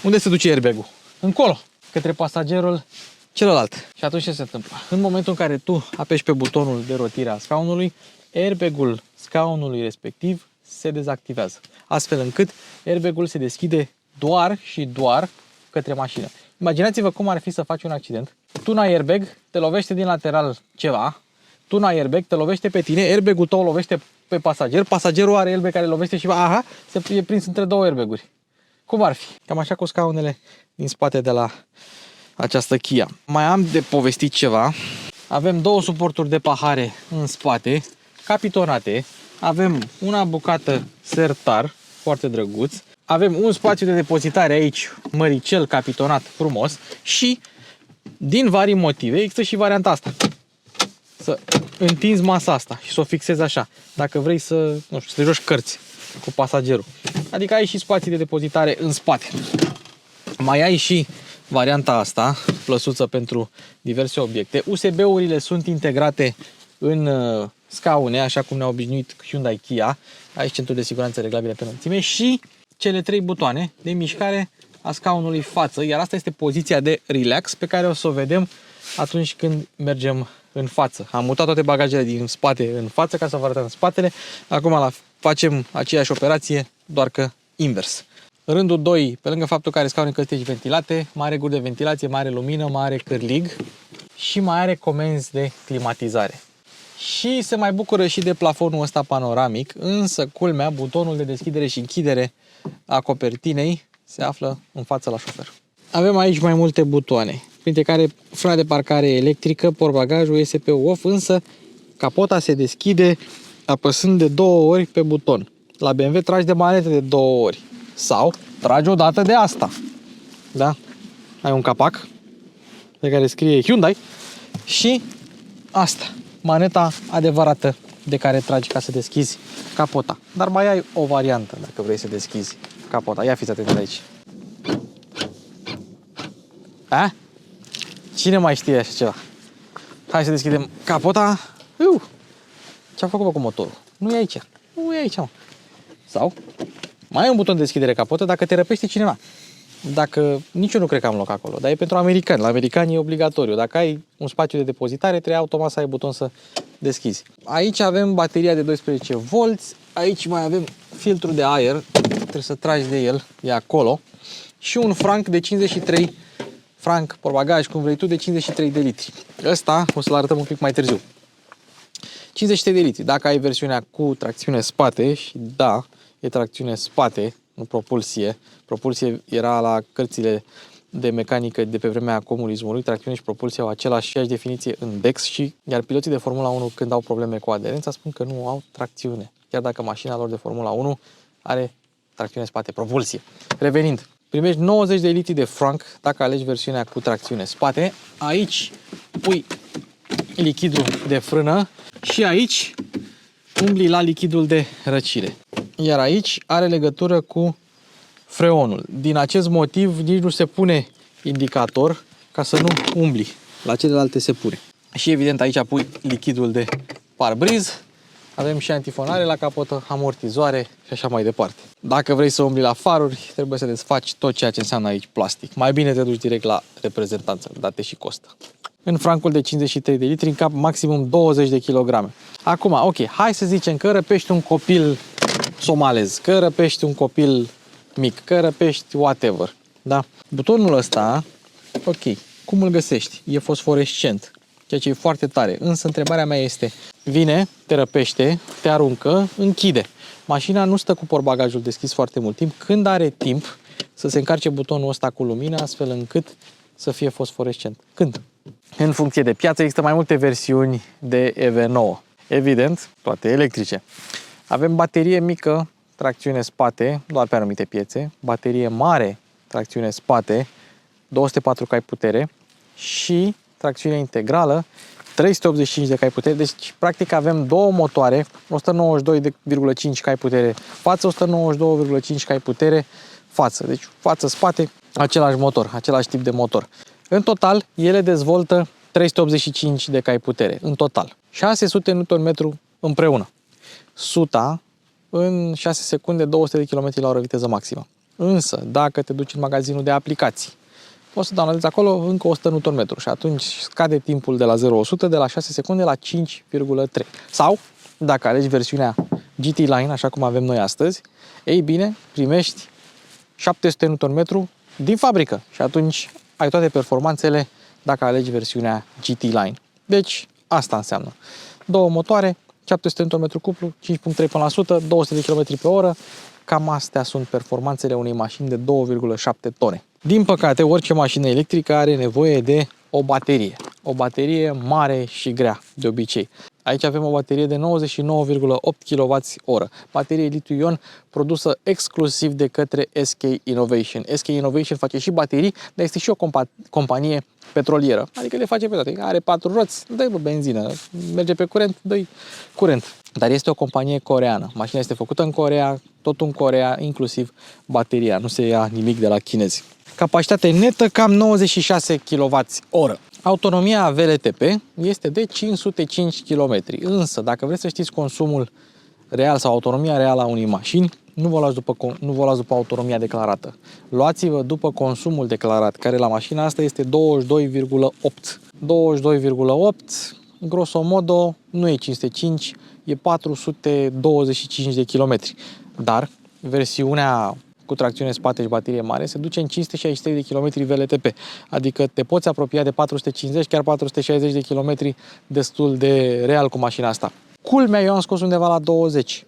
Unde se duce airbag-ul? Încolo, către pasagerul celălalt. Și atunci ce se întâmplă? În momentul în care tu apeși pe butonul de rotire a scaunului, airbag-ul scaunului respectiv se dezactivează. Astfel încât airbag-ul se deschide doar și doar către mașină. Imaginați-vă cum ar fi să faci un accident. Tu n-ai airbag, te lovește din lateral ceva, tu n-ai airbag, te lovește pe tine, airbag-ul tău lovește pe pasager, pasagerul are airbag care lovește și e prins între două airbag-uri. Cum ar fi? Cam așa cu scaunele din spate de la această Kia. Mai am de povestit ceva. Avem două suporturi de pahare în spate, capitonate. Avem una bucată sertar, foarte drăguț. Avem un spațiu de depozitare aici, măricel, capitonat, frumos. Și, din vari motive, există și varianta asta. Să întinzi masa asta și să o fixezi așa. Dacă vrei să, nu știu, să te joci cărți cu pasagerul. Adică ai și spații de depozitare în spate. Mai ai și varianta asta, plăsuță pentru diverse obiecte. USB-urile sunt integrate în scaune, așa cum ne-a obișnuit Hyundai Kia. Aici centru de siguranță reglabile pe înălțime și cele 3 butoane de mișcare a scaunului față, iar asta este poziția de relax pe care o să o vedem atunci când mergem în față. Am mutat toate bagajele din spate în față ca să vă arătăm spatele. Acum facem aceeași operație, doar că invers. Rândul 2, pe lângă faptul că are scaune încălzite și ventilate, mai are guri de ventilație, mai are lumină, mai are cârlig și mai are comenzi de climatizare. Și se mai bucură și de plafonul ăsta panoramic, însă culmea, butonul de deschidere și închidere a copertinei se află în față la șofer. Avem aici mai multe butoane, printre care frâna de parcare electrică, portbagajul, USB off, însă capota se deschide apăsând de 2 ori pe buton. La BMW tragi de manetă de 2 ori sau tragi o dată de asta. Da? Ai un capac pe care scrie Hyundai și asta, maneta adevărată de care tragi ca să deschizi capota. Dar mai ai o variantă dacă vrei să deschizi capota. Ia fiți atenți aici. A? Cine mai știe așa ceva? Hai să deschidem capota. Ce-a făcut cu motorul? Nu e aici. Nu e aici, mă. Sau mai ai un buton de deschidere capotă dacă te răpește cineva. Dacă, nici eu nu cred că am loc acolo, dar e pentru americani. La americani e obligatoriu. Dacă ai un spațiu de depozitare, trebuie automat să ai buton să deschizi. Aici avem bateria de 12 V. Aici mai avem filtrul de aer. Trebuie să tragi de el. E acolo. Și un franc de 53 franc, portbagaj, cum vrei tu, de 53 de litri. Ăsta o să-l arătăm un pic mai târziu. 53 de litri. Dacă ai versiunea cu tracțiune spate, și da, e tracțiune spate, nu propulsie. Propulsie era la cărțile de mecanică de pe vremea comunismului. Tracțiune și propulsie au aceeași definiție în DEX și iar piloții de Formula 1 când au probleme cu aderența spun că nu au tracțiune. Chiar dacă mașina lor de Formula 1 are tracțiune spate, propulsie. Revenind, primești 90 de litri de franc dacă alegi versiunea cu tracțiune spate. Aici pui lichidul de frână și aici umbli la lichidul de răcire. Iar aici are legătură cu freonul. Din acest motiv nici nu se pune indicator ca să nu umbli. La celelalte se pune. Și evident aici pui lichidul de parbriz. Avem și antifonare la capotă, amortizoare și așa mai departe. Dacă vrei să umbli la faruri, trebuie să desfaci tot ceea ce înseamnă aici plastic. Mai bine te duci direct la reprezentanță, date și costă. În francul de 53 de litri încap maximum 20 de kilograme. Acum, ok, hai să zicem că răpești un copil somalez, că răpești un copil mic, că răpești whatever. Da? Butonul ăsta, ok, cum îl găsești? E fosforescent, ceea ce e foarte tare. Însă întrebarea mea este, vine, te răpește, te aruncă, închide. Mașina nu stă cu portbagajul deschis foarte mult timp. Când are timp să se încarce butonul ăsta cu lumină, astfel încât să fie fosforescent? Când? În funcție de piață există mai multe versiuni de EV9. Evident, toate electrice. Avem baterie mică, tracțiune spate, doar pe anumite piețe, baterie mare, tracțiune spate, 204 cai putere și tracțiune integrală, 385 de cai putere. Deci, practic, avem două motoare, 192,5 cai putere față, 192,5 cai putere față. Deci, față-spate, același motor, același tip de motor. În total, ele dezvoltă 385 de cai putere, în total. 600 Nm împreună. 100 în 6 secunde, 200 de km la oră viteză maximă. Însă, dacă te duci în magazinul de aplicații, poți să downloadezi acolo încă 100 Nm și atunci scade timpul de la 0-100 de la 6 secunde la 5,3. Sau, dacă alegi versiunea GT Line, așa cum avem noi astăzi, ei bine, primești 700 Nm din fabrică și atunci ai toate performanțele dacă alegi versiunea GT Line. Deci, asta înseamnă. Două motoare, 700 Nm cuplu, 5,3 până la 100, 200 de km pe oră. Cam astea sunt performanțele unei mașini de 2,7 tone. Din păcate, orice mașină electrică are nevoie de o baterie. o baterie mare și grea, de obicei. Aici avem o baterie de 99,8 kWh, baterie litiu-ion produsă exclusiv de către SK Innovation. SK Innovation face și baterii, dar este și o companie petrolieră, adică le face pe toate. Are 4 roți, dă-i benzină, merge pe curent, dă-i curent. Dar este o companie coreeană. Mașina este făcută în Coreea, tot în Coreea, inclusiv bateria. Nu se ia nimic de la chinezi. Capacitate netă cam 96 kWh. Autonomia VLTP este de 505 km. Însă, dacă vreți să știți consumul real sau autonomia reală a unei mașini, nu vă luați după autonomia declarată. Luați-vă după consumul declarat, care la mașina asta este 22,8. 22,8, grosomodo, nu e 505, e 425 de kilometri. Dar versiunea cu tracțiune spate și baterie mare se duce în 563 de km VLTP, adică te poți apropia de 450, chiar 460 de km destul de real cu mașina asta. Culmea, eu am scos undeva la 20.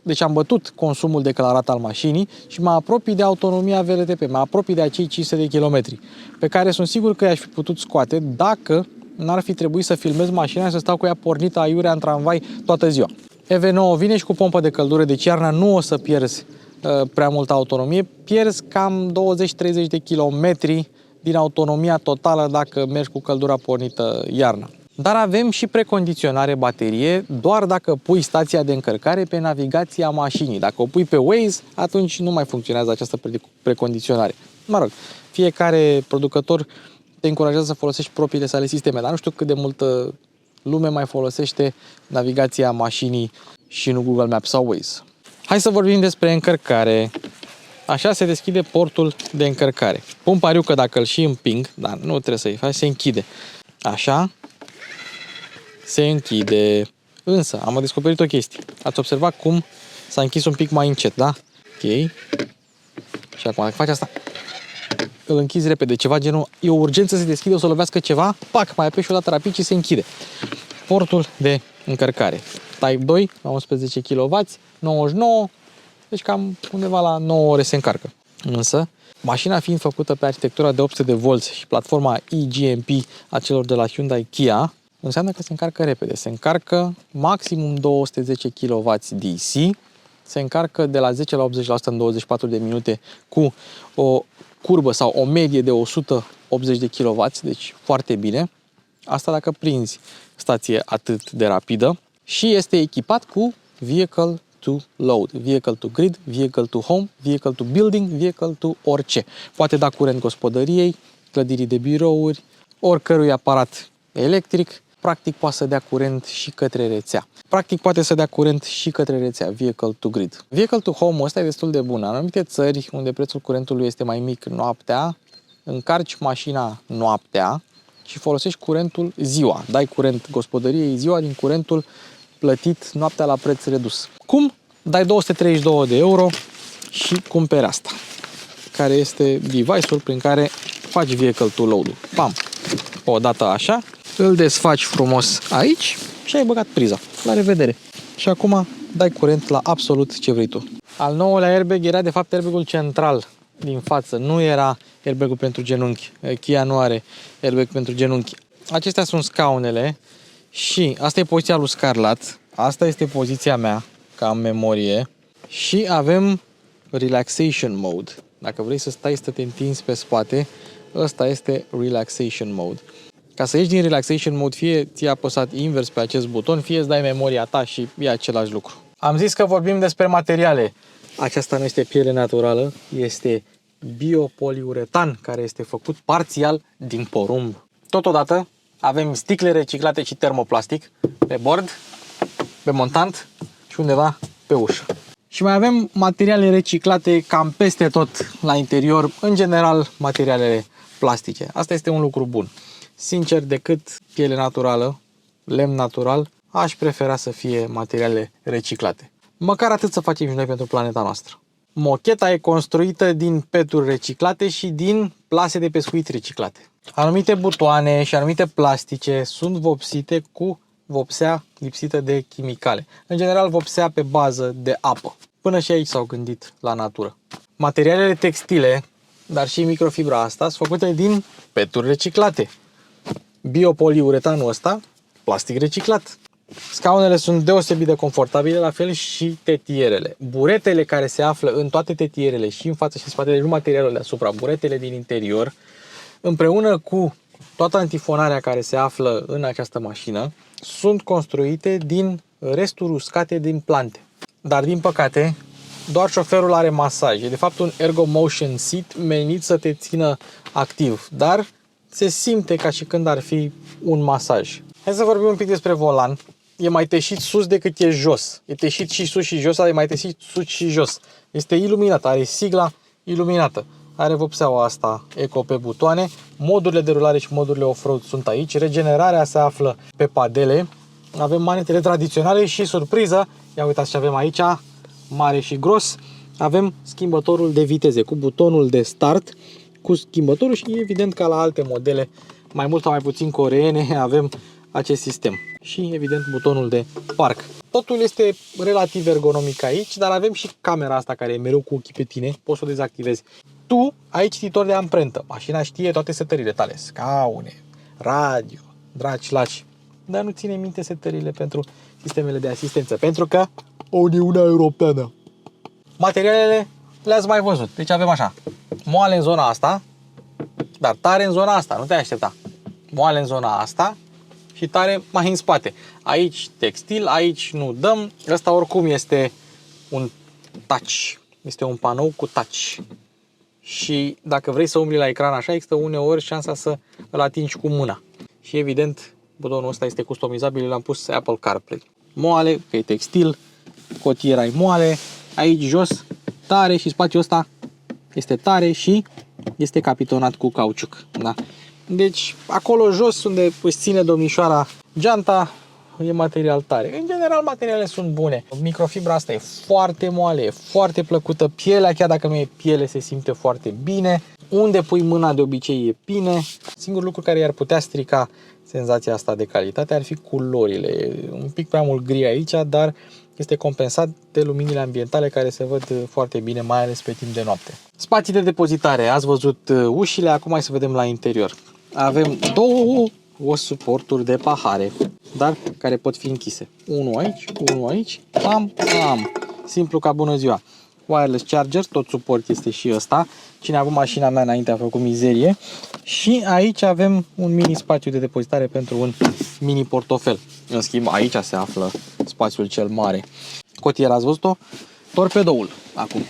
Deci am bătut consumul declarat al mașinii și mă apropii de autonomia VLTP, mă apropii de acei 500 de km, pe care sunt sigur că i-aș fi putut scoate dacă n-ar fi trebuit să filmez mașina și să stau cu ea pornită aiurea în tramvai toată ziua. EV9 vine și cu pompă de căldură, deci iarna nu o să pierzi prea multă autonomie, pierzi cam 20-30 de kilometri din autonomia totală dacă mergi cu căldura pornită iarna. Dar avem și precondiționare baterie doar dacă pui stația de încărcare pe navigația mașinii. Dacă o pui pe Waze, atunci nu mai funcționează această precondiționare. Mă rog, fiecare producător te încurajează să folosești propriile sale sisteme, dar nu știu cât de multă lume mai folosește navigația mașinii și nu Google Maps sau Waze. Hai să vorbim despre încărcare. Așa se deschide portul de încărcare. Pun pariu că dacă îl și împing, dar nu trebuie să-i faci, se închide. Așa se închide. Însă, am descoperit o chestie. Ați observat cum s-a închis un pic mai încet, da? Ok. Și acum, dacă faci asta, îl închizi repede. Ceva genul, e o urgență să se deschide, o să lovească ceva, pac, mai apeși o dată rapid și se închide. Portul de încărcare. Type 2, la 11 kW, 99, deci cam undeva la 9 ore se încarcă. Însă, mașina fiind făcută pe arhitectura de 800 de volți și platforma eGMP a celor de la Hyundai Kia, înseamnă că se încarcă repede. Se încarcă maximum 210 kW DC, se încarcă de la 10 la 80% în 24 de minute cu o curbă sau o medie de 180 de kW, deci foarte bine. Asta dacă prinzi stație atât de rapidă. Și este echipat cu Vehicle to Load, Vehicle to Grid, Vehicle to Home, Vehicle to Building, Vehicle to orice. Poate da curent gospodăriei, clădirii de birouri, oricărui aparat electric, practic poate să dea curent și către rețea. Practic poate să dea curent și către rețea, Vehicle to Grid. Vehicle to Home ăsta e destul de bun. În anumite țări unde prețul curentului este mai mic noaptea, încarci mașina noaptea și folosești curentul ziua. Dai curent gospodăriei ziua din curentul plătit noaptea la preț redus. Cum? Dai 232 de euro și cumperi asta, care este device-ul prin care faci Vehicle to Load-ul. Pam! O dată așa, îl desfaci frumos aici și ai băgat priza. La revedere! Și acum dai curent la absolut ce vrei tu. Al nouălea airbag era de fapt airbagul central din față, nu era airbagul pentru genunchi. Kia nu are airbag pentru genunchi. Acestea sunt scaunele și asta e poziția lui Scarlett, asta este poziția mea, ca în memorie, și avem relaxation mode. Dacă vrei să stai să te întinzi pe spate, ăsta este relaxation mode. Ca să ieși din relaxation mode, fie ți-ai apăsat invers pe acest buton, fie îți dai memoria ta și e același lucru. Am zis că vorbim despre materiale. Aceasta nu este piele naturală, este biopoliuretan, care este făcut parțial din porumb. Totodată avem sticle reciclate și termoplastic pe bord, pe montant și undeva pe ușă. Și mai avem materiale reciclate cam peste tot la interior, în general materialele plastice. Asta este un lucru bun. Sincer, decât piele naturală, lemn natural, aș prefera să fie materiale reciclate. Măcar atât să facem și noi pentru planeta noastră. Mocheta e construită din peturi reciclate și din plase de pescuit reciclate. Anumite butoane și anumite plastice sunt vopsite cu vopsea lipsită de chimicale. În general, vopsea pe bază de apă. Până și aici s-au gândit la natură. Materialele textile, dar și microfibra asta, sunt făcute din peturi reciclate. biopoliuretanul ăsta, plastic reciclat. Scaunele sunt deosebit de confortabile, la fel și tetierele. Buretele care se află în toate tetierele, și în față și în spate, nu materialul deasupra, buretele din interior, împreună cu toată antifonarea care se află în această mașină, sunt construite din resturi uscate din plante. Dar din păcate, doar șoferul are masaj. E de fapt un ergo motion seat menit să te țină activ, dar se simte ca și când ar fi un masaj. Hai să vorbim un pic despre volan. E mai teșit sus decât e jos. E teșit și sus și jos, dar e mai teșit sus și jos. Este iluminat, are sigla iluminată. Are vopseaua asta eco pe butoane. Modurile de rulare și modurile off-road sunt aici. Regenerarea se află pe padele. Avem manetele tradiționale și surpriză. Ia uitați ce avem aici, mare și gros. Avem schimbătorul de viteze cu butonul de start, cu schimbătorul și evident ca la alte modele, mai mult sau mai puțin coreene, avem acest sistem. Și evident butonul de parc. Totul este relativ ergonomic aici, dar avem și camera asta care e mereu cu ochii pe tine, poți să o dezactivezi. Tu ai cititor de amprentă, mașina știe toate setările tale, scaune, radio, dragi laci, dar nu ține minte setările pentru sistemele de asistență, pentru că Uniunea Europeană. Materialele le-ați mai văzut, deci avem așa, moale în zona asta, dar tare în zona asta, nu te aștepta. Moale în zona asta și tare mai în spate. Aici textil, aici nu dăm. Ăsta oricum este un touch. Este un panou cu touch. Și dacă vrei să umbli la ecran așa, există uneori șansa să îl atingi cu mâna. Și evident, butonul ăsta este customizabil, l-am pus Apple CarPlay. Moale, că e textil, cotiera e moale, aici jos tare și spațiul ăsta este tare și este capitonat cu cauciuc. Da? Deci acolo jos unde își ține domnișoara geanta e material tare. În general materialele sunt bune. Microfibra asta e foarte moale, e foarte plăcută. Pielea, chiar dacă nu e piele, se simte foarte bine. Unde pui mâna de obicei e bine. Singurul lucru care i-ar putea strica senzația asta de calitate ar fi culorile. E un pic prea mult gri aici, dar este compensat de luminile ambientale care se văd foarte bine, mai ales pe timp de noapte. Spații de depozitare. Ați văzut ușile, acum hai să vedem la interior. Avem două suporturi de pahare, dar care pot fi închise. Unul aici, am. Simplu ca bună ziua. Wireless charger, tot suport este și ăsta. Cine a avut mașina mea înainte a făcut mizerie. Și aici avem un mini spațiu de depozitare pentru un mini portofel. În schimb, aici se află spațiul cel mare. Cotiera, ați văzut-o? Torpedoul. Acum.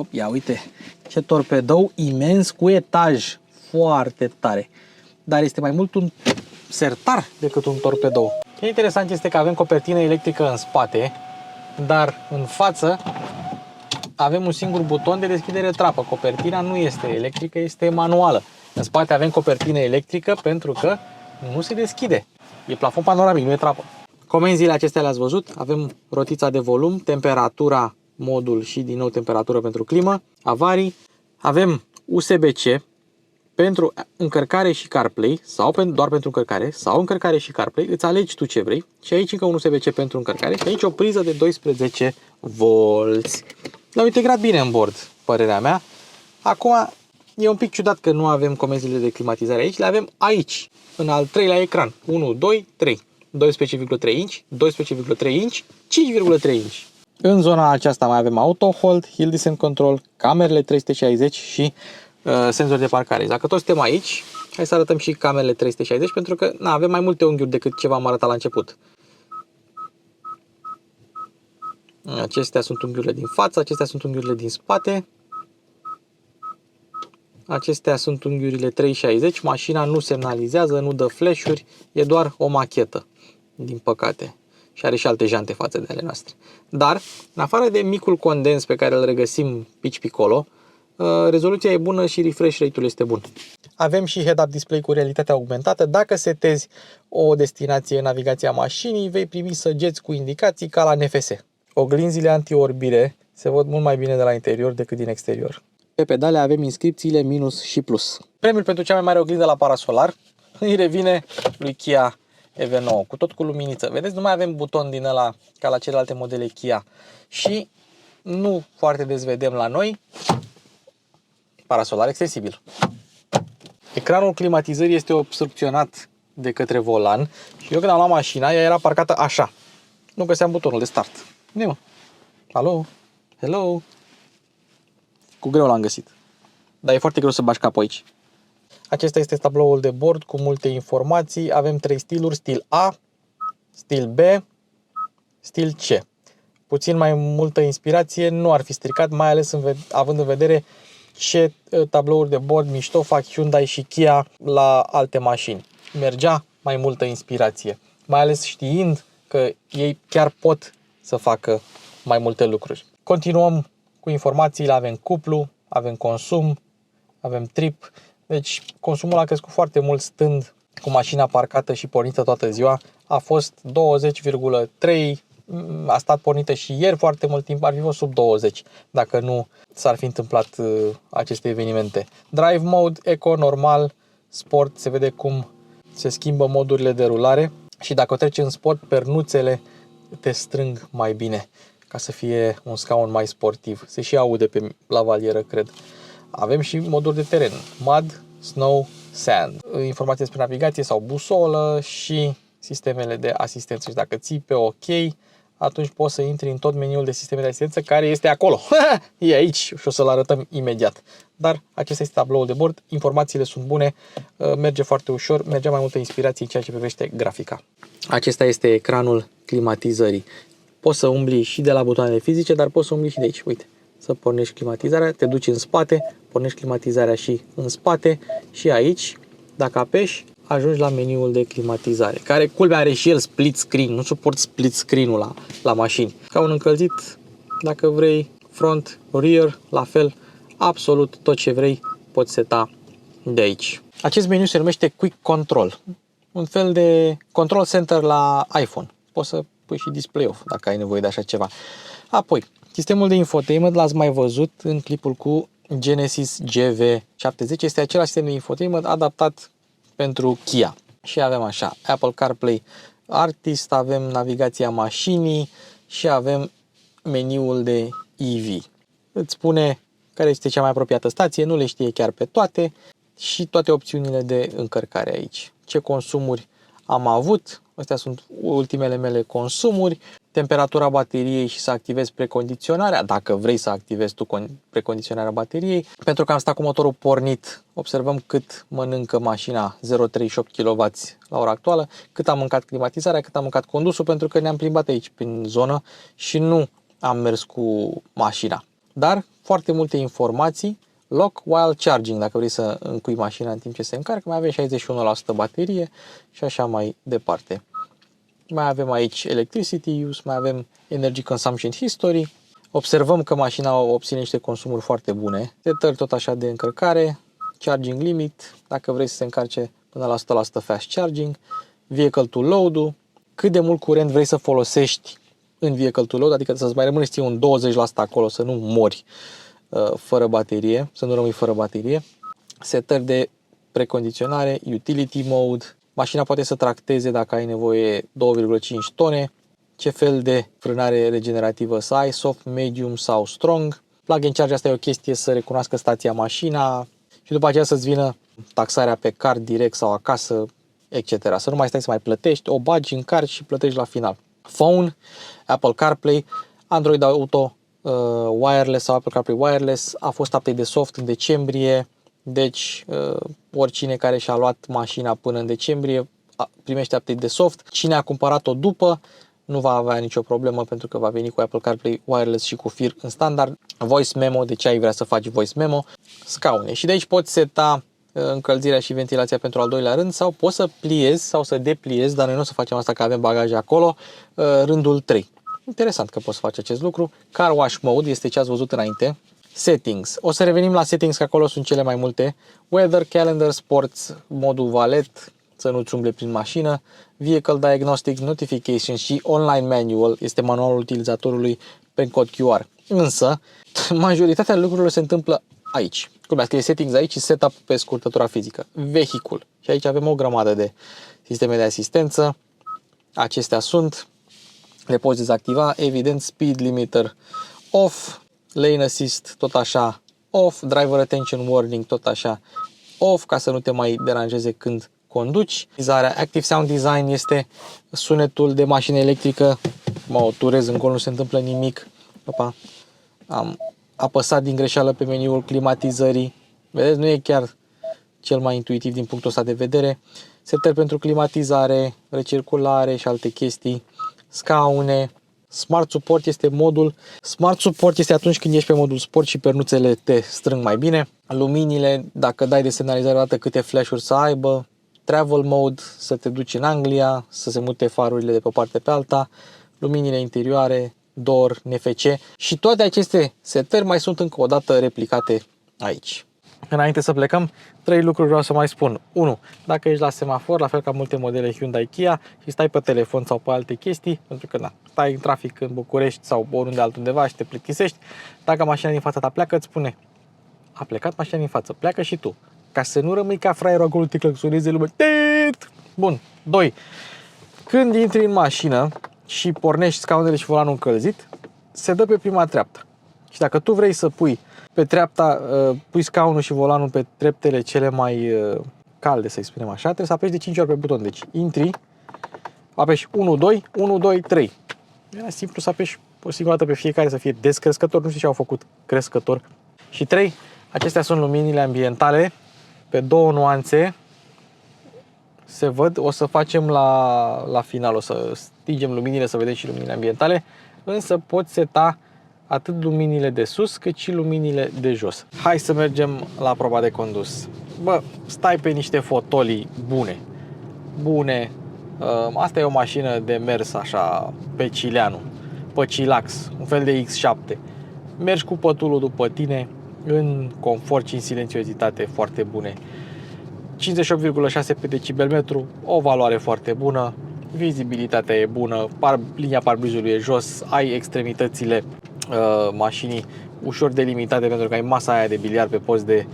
Ia uite. Ce torpedou imens cu etaj. Foarte tare. Dar este mai mult un sertar decât un torpedou. Ce interesant este că avem copertină electrică în spate, dar în față avem un singur buton de deschidere trapă. Copertina nu este electrică, este manuală. În spate avem copertină electrică pentru că nu se deschide. E plafon panoramic, nu e trapă. Comenzile acestea le-ați văzut. Avem rotița de volum, temperatura, modul și din nou temperatură pentru climă, avarii. Avem USB-C pentru încărcare și CarPlay sau doar pentru încărcare sau încărcare și CarPlay. Îți alegi tu ce vrei. Și aici încă un USB-C pentru încărcare și aici o priză de 12 volți. L-au integrat bine în bord, părerea mea. Acum e un pic ciudat că nu avem comenzile de climatizare aici, le avem aici, în al treilea ecran. 1, 2, 3. 12,3 inch, 12,3 inch, 5,3 inch. În zona aceasta mai avem auto hold, hill descent control, camerele 360 și senzori de parcare. Dacă toți suntem aici, hai să arătăm și camerele 360 pentru că avem mai multe unghiuri decât ce v-am arătat la început. Acestea sunt unghiurile din față, acestea sunt unghiurile din spate. Acestea sunt unghiurile 360. Mașina nu semnalizează, nu dă flash-uri, e doar o machetă, din păcate. Și are și alte jante față de ale noastre. Dar, în afară de micul condens pe care îl regăsim pici picolo, rezoluția e bună și refresh rate-ul este bun. Avem și head-up display cu realitate augmentată. Dacă setezi o destinație în navigația mașinii, vei primi săgeți cu indicații ca la NFS. Oglinzile anti-orbire se văd mult mai bine de la interior decât din exterior. Pe pedale avem inscripțiile minus și plus. Premiul pentru cea mai mare oglindă la parasolar îi revine lui Kia EV9, cu tot cu luminiță. Vedeți, nu mai avem buton din ăla ca la celelalte modele Kia. Și nu foarte des vedem la noi parasolar extensibil. Ecranul climatizării este obstrucționat de către volan și eu când am luat mașina, ea era parcată așa. Nu găseam butonul de start. Unde mă? Alo? Hello? Cu greu l-am găsit. Dar e foarte greu să bagi capul aici. Acesta este tabloul de bord cu multe informații. Avem 3 stiluri, stil A, stil B, stil C. Puțin mai multă inspirație nu ar fi stricat, mai ales având în vedere ce tablouri de bord mișto fac Hyundai și Kia la alte mașini. Mergea mai multă inspirație, mai ales știind că ei chiar pot să facă mai multe lucruri. Continuăm cu informațiile, avem cuplu, avem consum, avem trip, deci consumul a crescut foarte mult stând cu mașina parcată și pornită toată ziua, a fost 20,3, a stat pornită și ieri foarte mult timp, ar fi fost sub 20 dacă nu s-ar fi întâmplat aceste evenimente. Drive mode, eco, normal, sport, se vede cum se schimbă modurile de rulare și dacă o treci în sport, pernuțele te strâng mai bine ca să fie un scaun mai sportiv. Se și aude pe lavalieră, cred. Avem și moduri de teren, mud, snow, sand, informații despre navigație sau busolă și sistemele de asistență. Și dacă ții pe OK, atunci poți să intri în tot meniul de sisteme de asistență care este acolo. E aici și o să-l arătăm imediat. Dar acesta este tabloul de bord, informațiile sunt bune, merge foarte ușor, merge mai multă inspirație în ceea ce privește grafica. Acesta este ecranul climatizării. Poți să umbli și de la butoanele fizice, dar poți să umbli și de aici. Uite, să pornești climatizarea, te duci în spate, pornești climatizarea și în spate și aici, dacă apeși, ajungi la meniul de climatizare, care culmea are și el split screen, nu suport split screen-ul la mașini. Ca un încălzit, dacă vrei, front, rear, la fel, absolut tot ce vrei poți seta de aici. Acest meniu se numește Quick Control, un fel de control center la iPhone. Poți să pui și display off dacă ai nevoie de așa ceva. Apoi, sistemul de infotainment l-ați mai văzut în clipul cu Genesis GV70. Este același sistem de infotainment adaptat pentru Kia. Și avem așa, Apple CarPlay Artist, avem navigația mașinii și avem meniul de EV. Îți spune care este cea mai apropiată stație, nu le știe chiar pe toate și toate opțiunile de încărcare aici. Ce consumuri am avut, astea sunt ultimele mele consumuri, temperatura bateriei și să activezi precondiționarea, dacă vrei să activezi tu precondiționarea bateriei. Pentru că am stat cu motorul pornit, observăm cât mănâncă mașina 0,38 kW la ora actuală, cât am mâncat climatizarea, cât am mâncat condusul, pentru că ne-am plimbat aici prin zonă și nu am mers cu mașina. Dar foarte multe informații, lock while charging, dacă vrei să încui mașina în timp ce se încarcă, mai avem 61% baterie și așa mai departe. Mai avem aici electricity use, mai avem energy consumption history. Observăm că mașina obține niște consumuri foarte bune. Setări tot așa de încărcare, charging limit, dacă vrei să se încarce până la 100% fast charging, vehicle to load, cât de mult curent vrei să folosești în vehicle to load, adică să-ți mai rămâne un 20% acolo, să nu mori fără baterie, să nu rămâi fără baterie. Setări de precondiționare, utility mode, mașina poate să tracteze dacă ai nevoie 2,5 tone, ce fel de frânare regenerativă să ai, soft, medium sau strong. Plug and charge, asta e o chestie să recunoască stația mașina și după aceea să-ți vină taxarea pe card direct sau acasă, etc. Să nu mai stai să mai plătești, o bagi în card și plătești la final. Phone, Apple CarPlay, Android Auto wireless sau Apple CarPlay wireless, a fost update de soft în decembrie, deci oricine care și-a luat mașina până în decembrie primește update de soft. Cine a cumpărat-o după nu va avea nicio problemă pentru că va veni cu Apple CarPlay wireless și cu fir în standard. Voice memo, de ce ai vrea să faci voice memo, scaune. Și de aici poți seta încălzirea și ventilația pentru al doilea rând sau poți să pliezi sau să depliezi, dar noi nu o să facem asta că avem bagaje acolo, rândul 3. Interesant că poți face acest lucru. Car wash mode este ce ați văzut înainte. Settings. O să revenim la settings, că acolo sunt cele mai multe. Weather, calendar, sports, modul valet, să nu-ți umble prin mașină. Vehicle diagnostic, notifications și online manual este manualul utilizatorului pe cod QR. Însă, majoritatea lucrurilor se întâmplă aici. Cum scrie settings aici și setup pe scurtătura fizică. Vehicul. Și aici avem o grămadă de sisteme de asistență. Acestea sunt. Le poți dezactiva. Evident, speed limiter off. Lane assist tot așa off. Driver attention warning tot așa off ca să nu te mai deranjeze când conduci. Active Sound Design este sunetul de mașină electrică. Mă o turez încolo, nu se întâmplă nimic. Opa. Am apăsat din greșeală pe meniul climatizării. Vedeți, nu e chiar cel mai intuitiv din punctul ăsta de vedere. Setări pentru climatizare, recirculare și alte chestii. Scaune. Smart Support este modul. Smart Support este atunci când ești pe modul sport și pernuțele te strâng mai bine. Luminile, dacă dai de semnalizare o dată câte flash-uri să aibă. Travel Mode, să te duci în Anglia, să se mute farurile de pe o parte pe alta. Luminile interioare, door, NFC și toate aceste setări mai sunt încă o dată replicate aici. Înainte să plecăm, 3 lucruri vreau să mai spun. 1. Dacă ești la semafor, la fel ca multe modele Hyundai Kia și stai pe telefon sau pe alte chestii, pentru că stai în trafic în București sau oriunde altundeva și te plictisești, dacă mașina din fața ta pleacă, îți spune: a plecat mașina din față, pleacă și tu. Ca să nu rămâi ca fraierul acolo, te clăcțoneze lumea. Bun. 2. Când intri în mașină și pornești scaunele și volanul încălzit, se dă pe prima treaptă. Și dacă tu vrei să pui pe treapta, pui scaunul și volanul pe treptele cele mai calde, să-i spunem așa, trebuie să apeși de 5 ori pe buton. Deci intri, apeși 1, 2, 1, 2, 3. Era simplu să apeși o singură dată pe fiecare să fie descrescător, nu știu ce au făcut crescător. Și 3, acestea sunt luminile ambientale pe 2 nuanțe. Se văd, o să facem la final, o să stingem luminile să vedeți și luminile ambientale, însă poți seta atât luminile de sus cât și luminile de jos. Hai să mergem la proba de condus. Bă, stai pe niște fotolii bune. Asta e o mașină de mers așa pe Cileanu, pe Cilax, un fel de X7. Mergi cu pătulul după tine în confort și în silențiozitate foarte bune. 58,6 pe decibelmetru, o valoare foarte bună, vizibilitatea e bună, linia parbrizului e jos, ai extremitățile mașinii ușor delimitate pentru că ai masa aia de biliard pe post de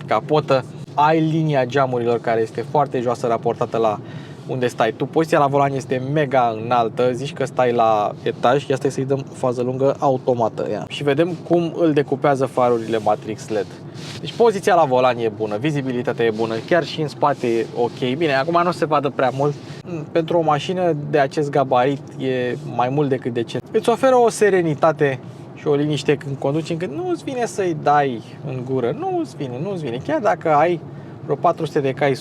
capotă, ai linia geamurilor care este foarte joasă raportată la unde stai tu. Poziția la volan este mega înaltă, zici că stai la etaj, ia stai să-i dăm fază lungă automată. Ia. Și vedem cum îl decupează farurile Matrix LED. Deci poziția la volan e bună, vizibilitatea e bună, chiar și în spate e ok. Bine, acum nu se vadă prea mult. Pentru o mașină de acest gabarit e mai mult decât decent. Îți oferă o serenitate și o liniște când conduci, încât nu îți vine să-i dai în gură. Nu îți vine. Chiar dacă ai vreo 400 de cai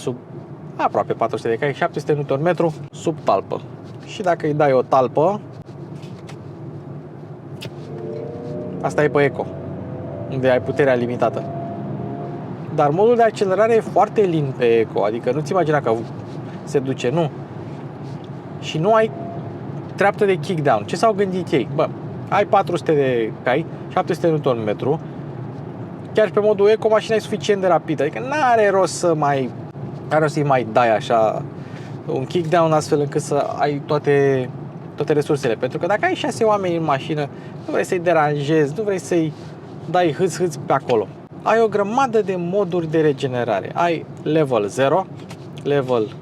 aproape 400 de cai, 700 Nm sub talpă. Și dacă îi dai o talpă, asta e pe Eco, unde ai puterea limitată. Dar modul de accelerare e foarte lin pe Eco, adică nu-ți imagina că se duce, nu. Și nu ai treaptă de kickdown. Ce s-au gândit ei? Bă, ai 400 de cai, 700 Nm, chiar și pe modul Eco mașina e suficient de rapidă, adică n-are rost să-i mai dai așa un kickdown astfel încât să ai toate resursele. Pentru că dacă ai 6 oameni în mașină, nu vrei să-i deranjezi, nu vrei să-i dai hâț pe acolo. Ai o grămadă de moduri de regenerare. Ai level 0, level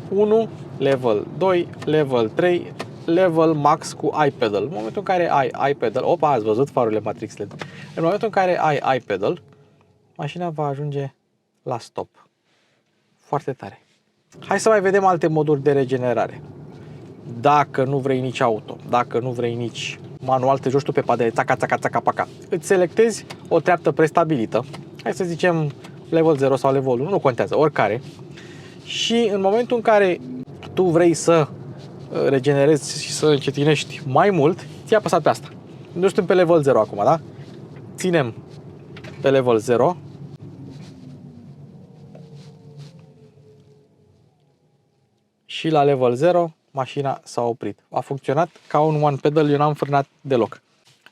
1, level 2, level 3, level max cu iPedal. În momentul în care ai iPedal, opa, ați văzut farurile Matrix LED. În momentul în care ai iPedal, mașina va ajunge la stop. Foarte tare. Hai să mai vedem alte moduri de regenerare. Dacă nu vrei nici auto, dacă nu vrei nici manual, te joci tu pe padele, țaca, paca. Îți selectezi o treaptă prestabilită, hai să zicem level 0 sau level 1, nu contează, oricare. Și în momentul în care tu vrei să regenerezi și să încetinești mai mult, ți-ai apăsat pe asta. Nu suntem pe level 0 acum, da? Ținem pe level 0. Și la level 0 mașina s-a oprit. A funcționat ca un one pedal, eu n-am frânat deloc.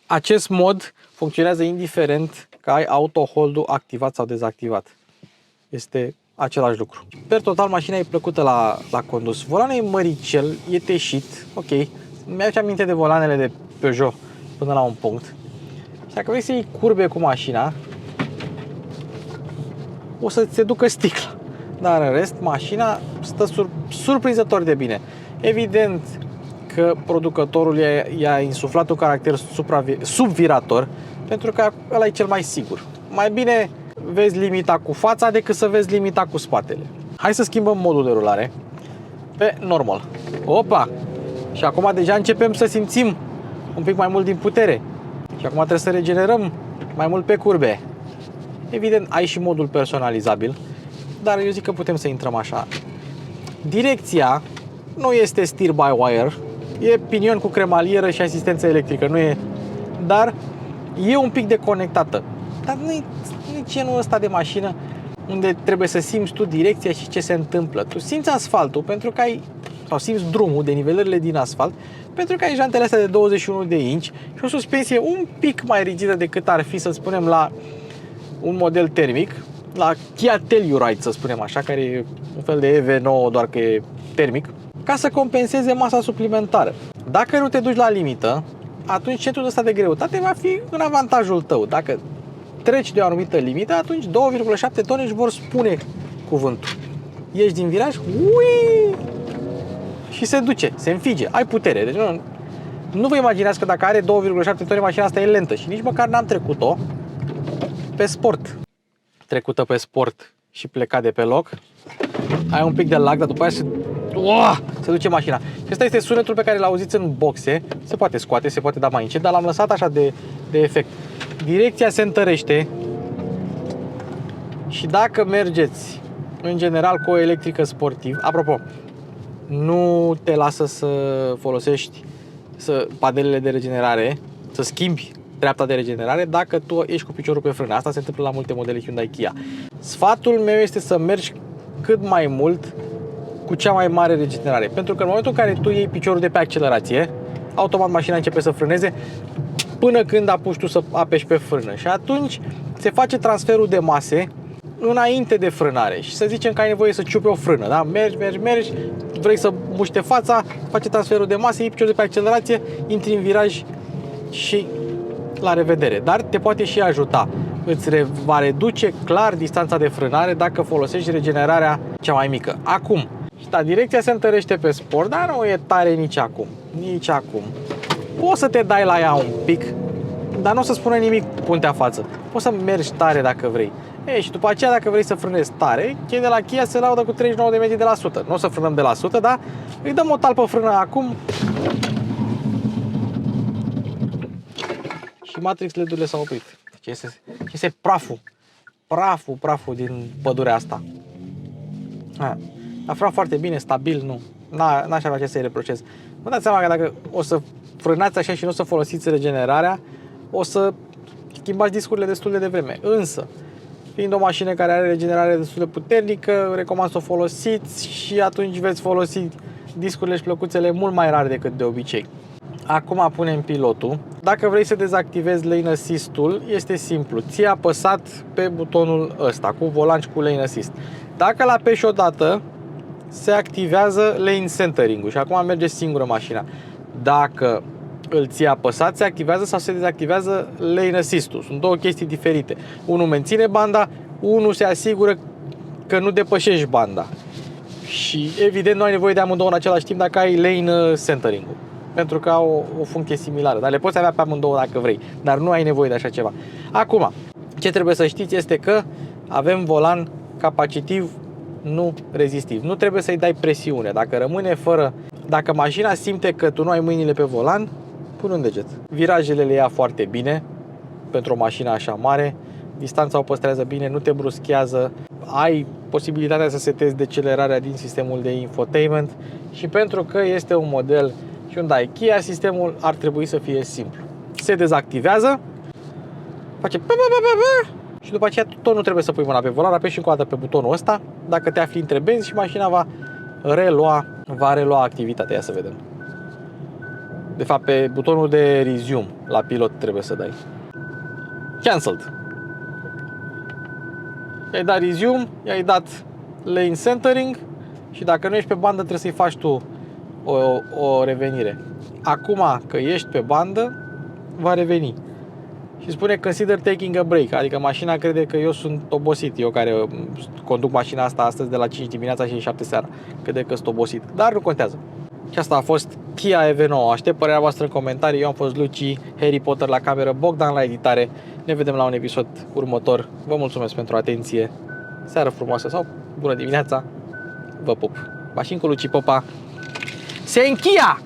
Acest mod funcționează indiferent că ai auto hold-ul activat sau dezactivat. Este același lucru. Per total, mașina e plăcută la condus. Volanul e măricel, e teșit, ok. Mi-aduce aminte de volanele de Peugeot până la un punct. Și dacă vrei să iei curbe cu mașina, o să ți se ducă sticla. Dar în rest, mașina stă surprinzător de bine. Evident că producătorul i-a insuflat un caracter subvirator, pentru că ăla e cel mai sigur. Mai bine vezi limita cu fața decât să vezi limita cu spatele. Hai să schimbăm modul de rulare pe normal. Opa! Și acum deja începem să simțim un pic mai mult din putere. Și acum trebuie să regenerăm mai mult pe curbe. Evident, ai și modul personalizabil, dar eu zic că putem să intrăm așa. Direcția nu este steer-by-wire, e pinion cu cremalieră și asistență electrică, nu e, dar e un pic deconectată. Dar nu e genul ăsta de mașină unde trebuie să simți tu direcția și ce se întâmplă. Tu simți asfaltul pentru că ai, sau simți drumul, denivelările din asfalt, pentru că ai jantele astea de 21 de inch și o suspensie un pic mai rigidă decât ar fi, să spunem, la un model termic, la Kia Telluride, să spunem așa, care e un fel de EV9, doar că e termic, ca să compenseze masa suplimentară. Dacă nu te duci la limită, atunci centrul ăsta de greutate va fi în avantajul tău. Dacă treci de o anumită limită, atunci 2,7 tone își vor spune cuvântul. Ieși din viraj, ui, și se duce, se înfige, ai putere. Deci nu vă imaginați că dacă are 2,7 tone, mașina asta e lentă și nici măcar n-am trecut-o pe sport. Trecută pe sport și plecat de pe loc, ai un pic de lag, dar după aia se duce mașina. Și ăsta este sunetul pe care l auziți în boxe. Se poate scoate, se poate da mai încet, dar l-am lăsat așa de efect. Direcția se întărește și dacă mergeți în general cu o electrică sportiv, apropo, nu te lasă să folosești padelele de regenerare, să schimbi dreapta de regenerare dacă tu ești cu piciorul pe frână. Asta se întâmplă la multe modele Hyundai Kia. Sfatul meu este să mergi cât mai mult cu cea mai mare regenerare, pentru că în momentul în care tu iei piciorul de pe accelerație, automat mașina începe să frâneze până când apuci tu să apeși pe frână și atunci se face transferul de mase înainte de frânare și să zicem că ai nevoie să ciupi o frână, da? Mergi, vrei să muște fața, face transferul de mase, iei piciorul de pe accelerație, intri în viraj și la revedere. Dar te poate și ajuta. Va reduce clar distanța de frânare dacă folosești regenerarea cea mai mică. Acum, direcția se întărește pe sport, dar nu e tare nici acum. Nici acum. Poți să te dai la ea un pic, dar nu o să spună nimic puntea față. Poți să mergi tare dacă vrei. Și după aceea, dacă vrei să frânezi tare, cei de la Kia se laudă cu 39 de metri de la 100. Nu o să frânăm de la 100, dar îi dăm o talpă frână acum. Și Matrix LED-urile s-au oprit. Ce este praful din pădurea asta. A frânat foarte bine, stabil, nu. N-aș avea ce să-i reproșez. Vă dați seama că dacă o să frânați așa și nu o să folosiți regenerarea, o să schimbați discurile destul de devreme. Însă, fiind o mașină care are regenerare destul de puternică, recomand să o folosiți și atunci veți folosi discurile și plăcuțele mult mai rar decât de obicei. Acum punem pilotul. Dacă vrei să dezactivezi lane assist-ul, este simplu. Ții apăsat pe butonul ăsta, cu volan și cu lane assist. Dacă l-apeși odată, se activează lane centering-ul și acum merge singură mașina. Dacă îl ții apăsat, se activează sau se dezactivează lane assist-ul. Sunt două chestii diferite. Unul menține banda, unul se asigură că nu depășești banda. Și evident nu ai nevoie de amândouă în același timp dacă ai lane centering-ul, pentru că au o funcție similară, dar le poți avea pe amândouă dacă vrei, dar nu ai nevoie de așa ceva. Acum, ce trebuie să știți este că avem volan capacitiv, nu rezistiv. Nu trebuie să-i dai presiune. Dacă rămâne fără, dacă mașina simte că tu nu ai mâinile pe volan, pune un deget. Virajele le ia foarte bine pentru o mașină așa mare, distanța o păstrează bine, nu te bruschează, ai posibilitatea să setezi decelerarea din sistemul de infotainment și pentru că este un model Hyundai Kia, sistemul ar trebui să fie simplu. Se dezactivează, face și după aceea tot nu trebuie să pui mâna pe volan, apeși încă o dată pe butonul ăsta, dacă te afli între benzi și mașina va relua activitatea. Ia să vedem. De fapt, pe butonul de resume la pilot trebuie să dai. Cancelled. I-ai dat resume, i-ai dat lane centering și dacă nu ești pe bandă trebuie să-i faci tu o revenire. Acum că ești pe bandă, va reveni. Și spune consider taking a break, adică mașina crede că eu sunt obosit, eu care conduc mașina asta astăzi de la 5 dimineața și 7 seara, crede că sunt obosit, dar nu contează. Și asta a fost Kia EV9. Aștept părerea voastră în comentarii. Eu am fost Luci, Harry Potter la cameră, Bogdan la editare. Ne vedem la un episod următor. Vă mulțumesc pentru atenție. Seară frumoasă sau bună dimineața. Vă pup. Mașini cu Luci Popa se încheia!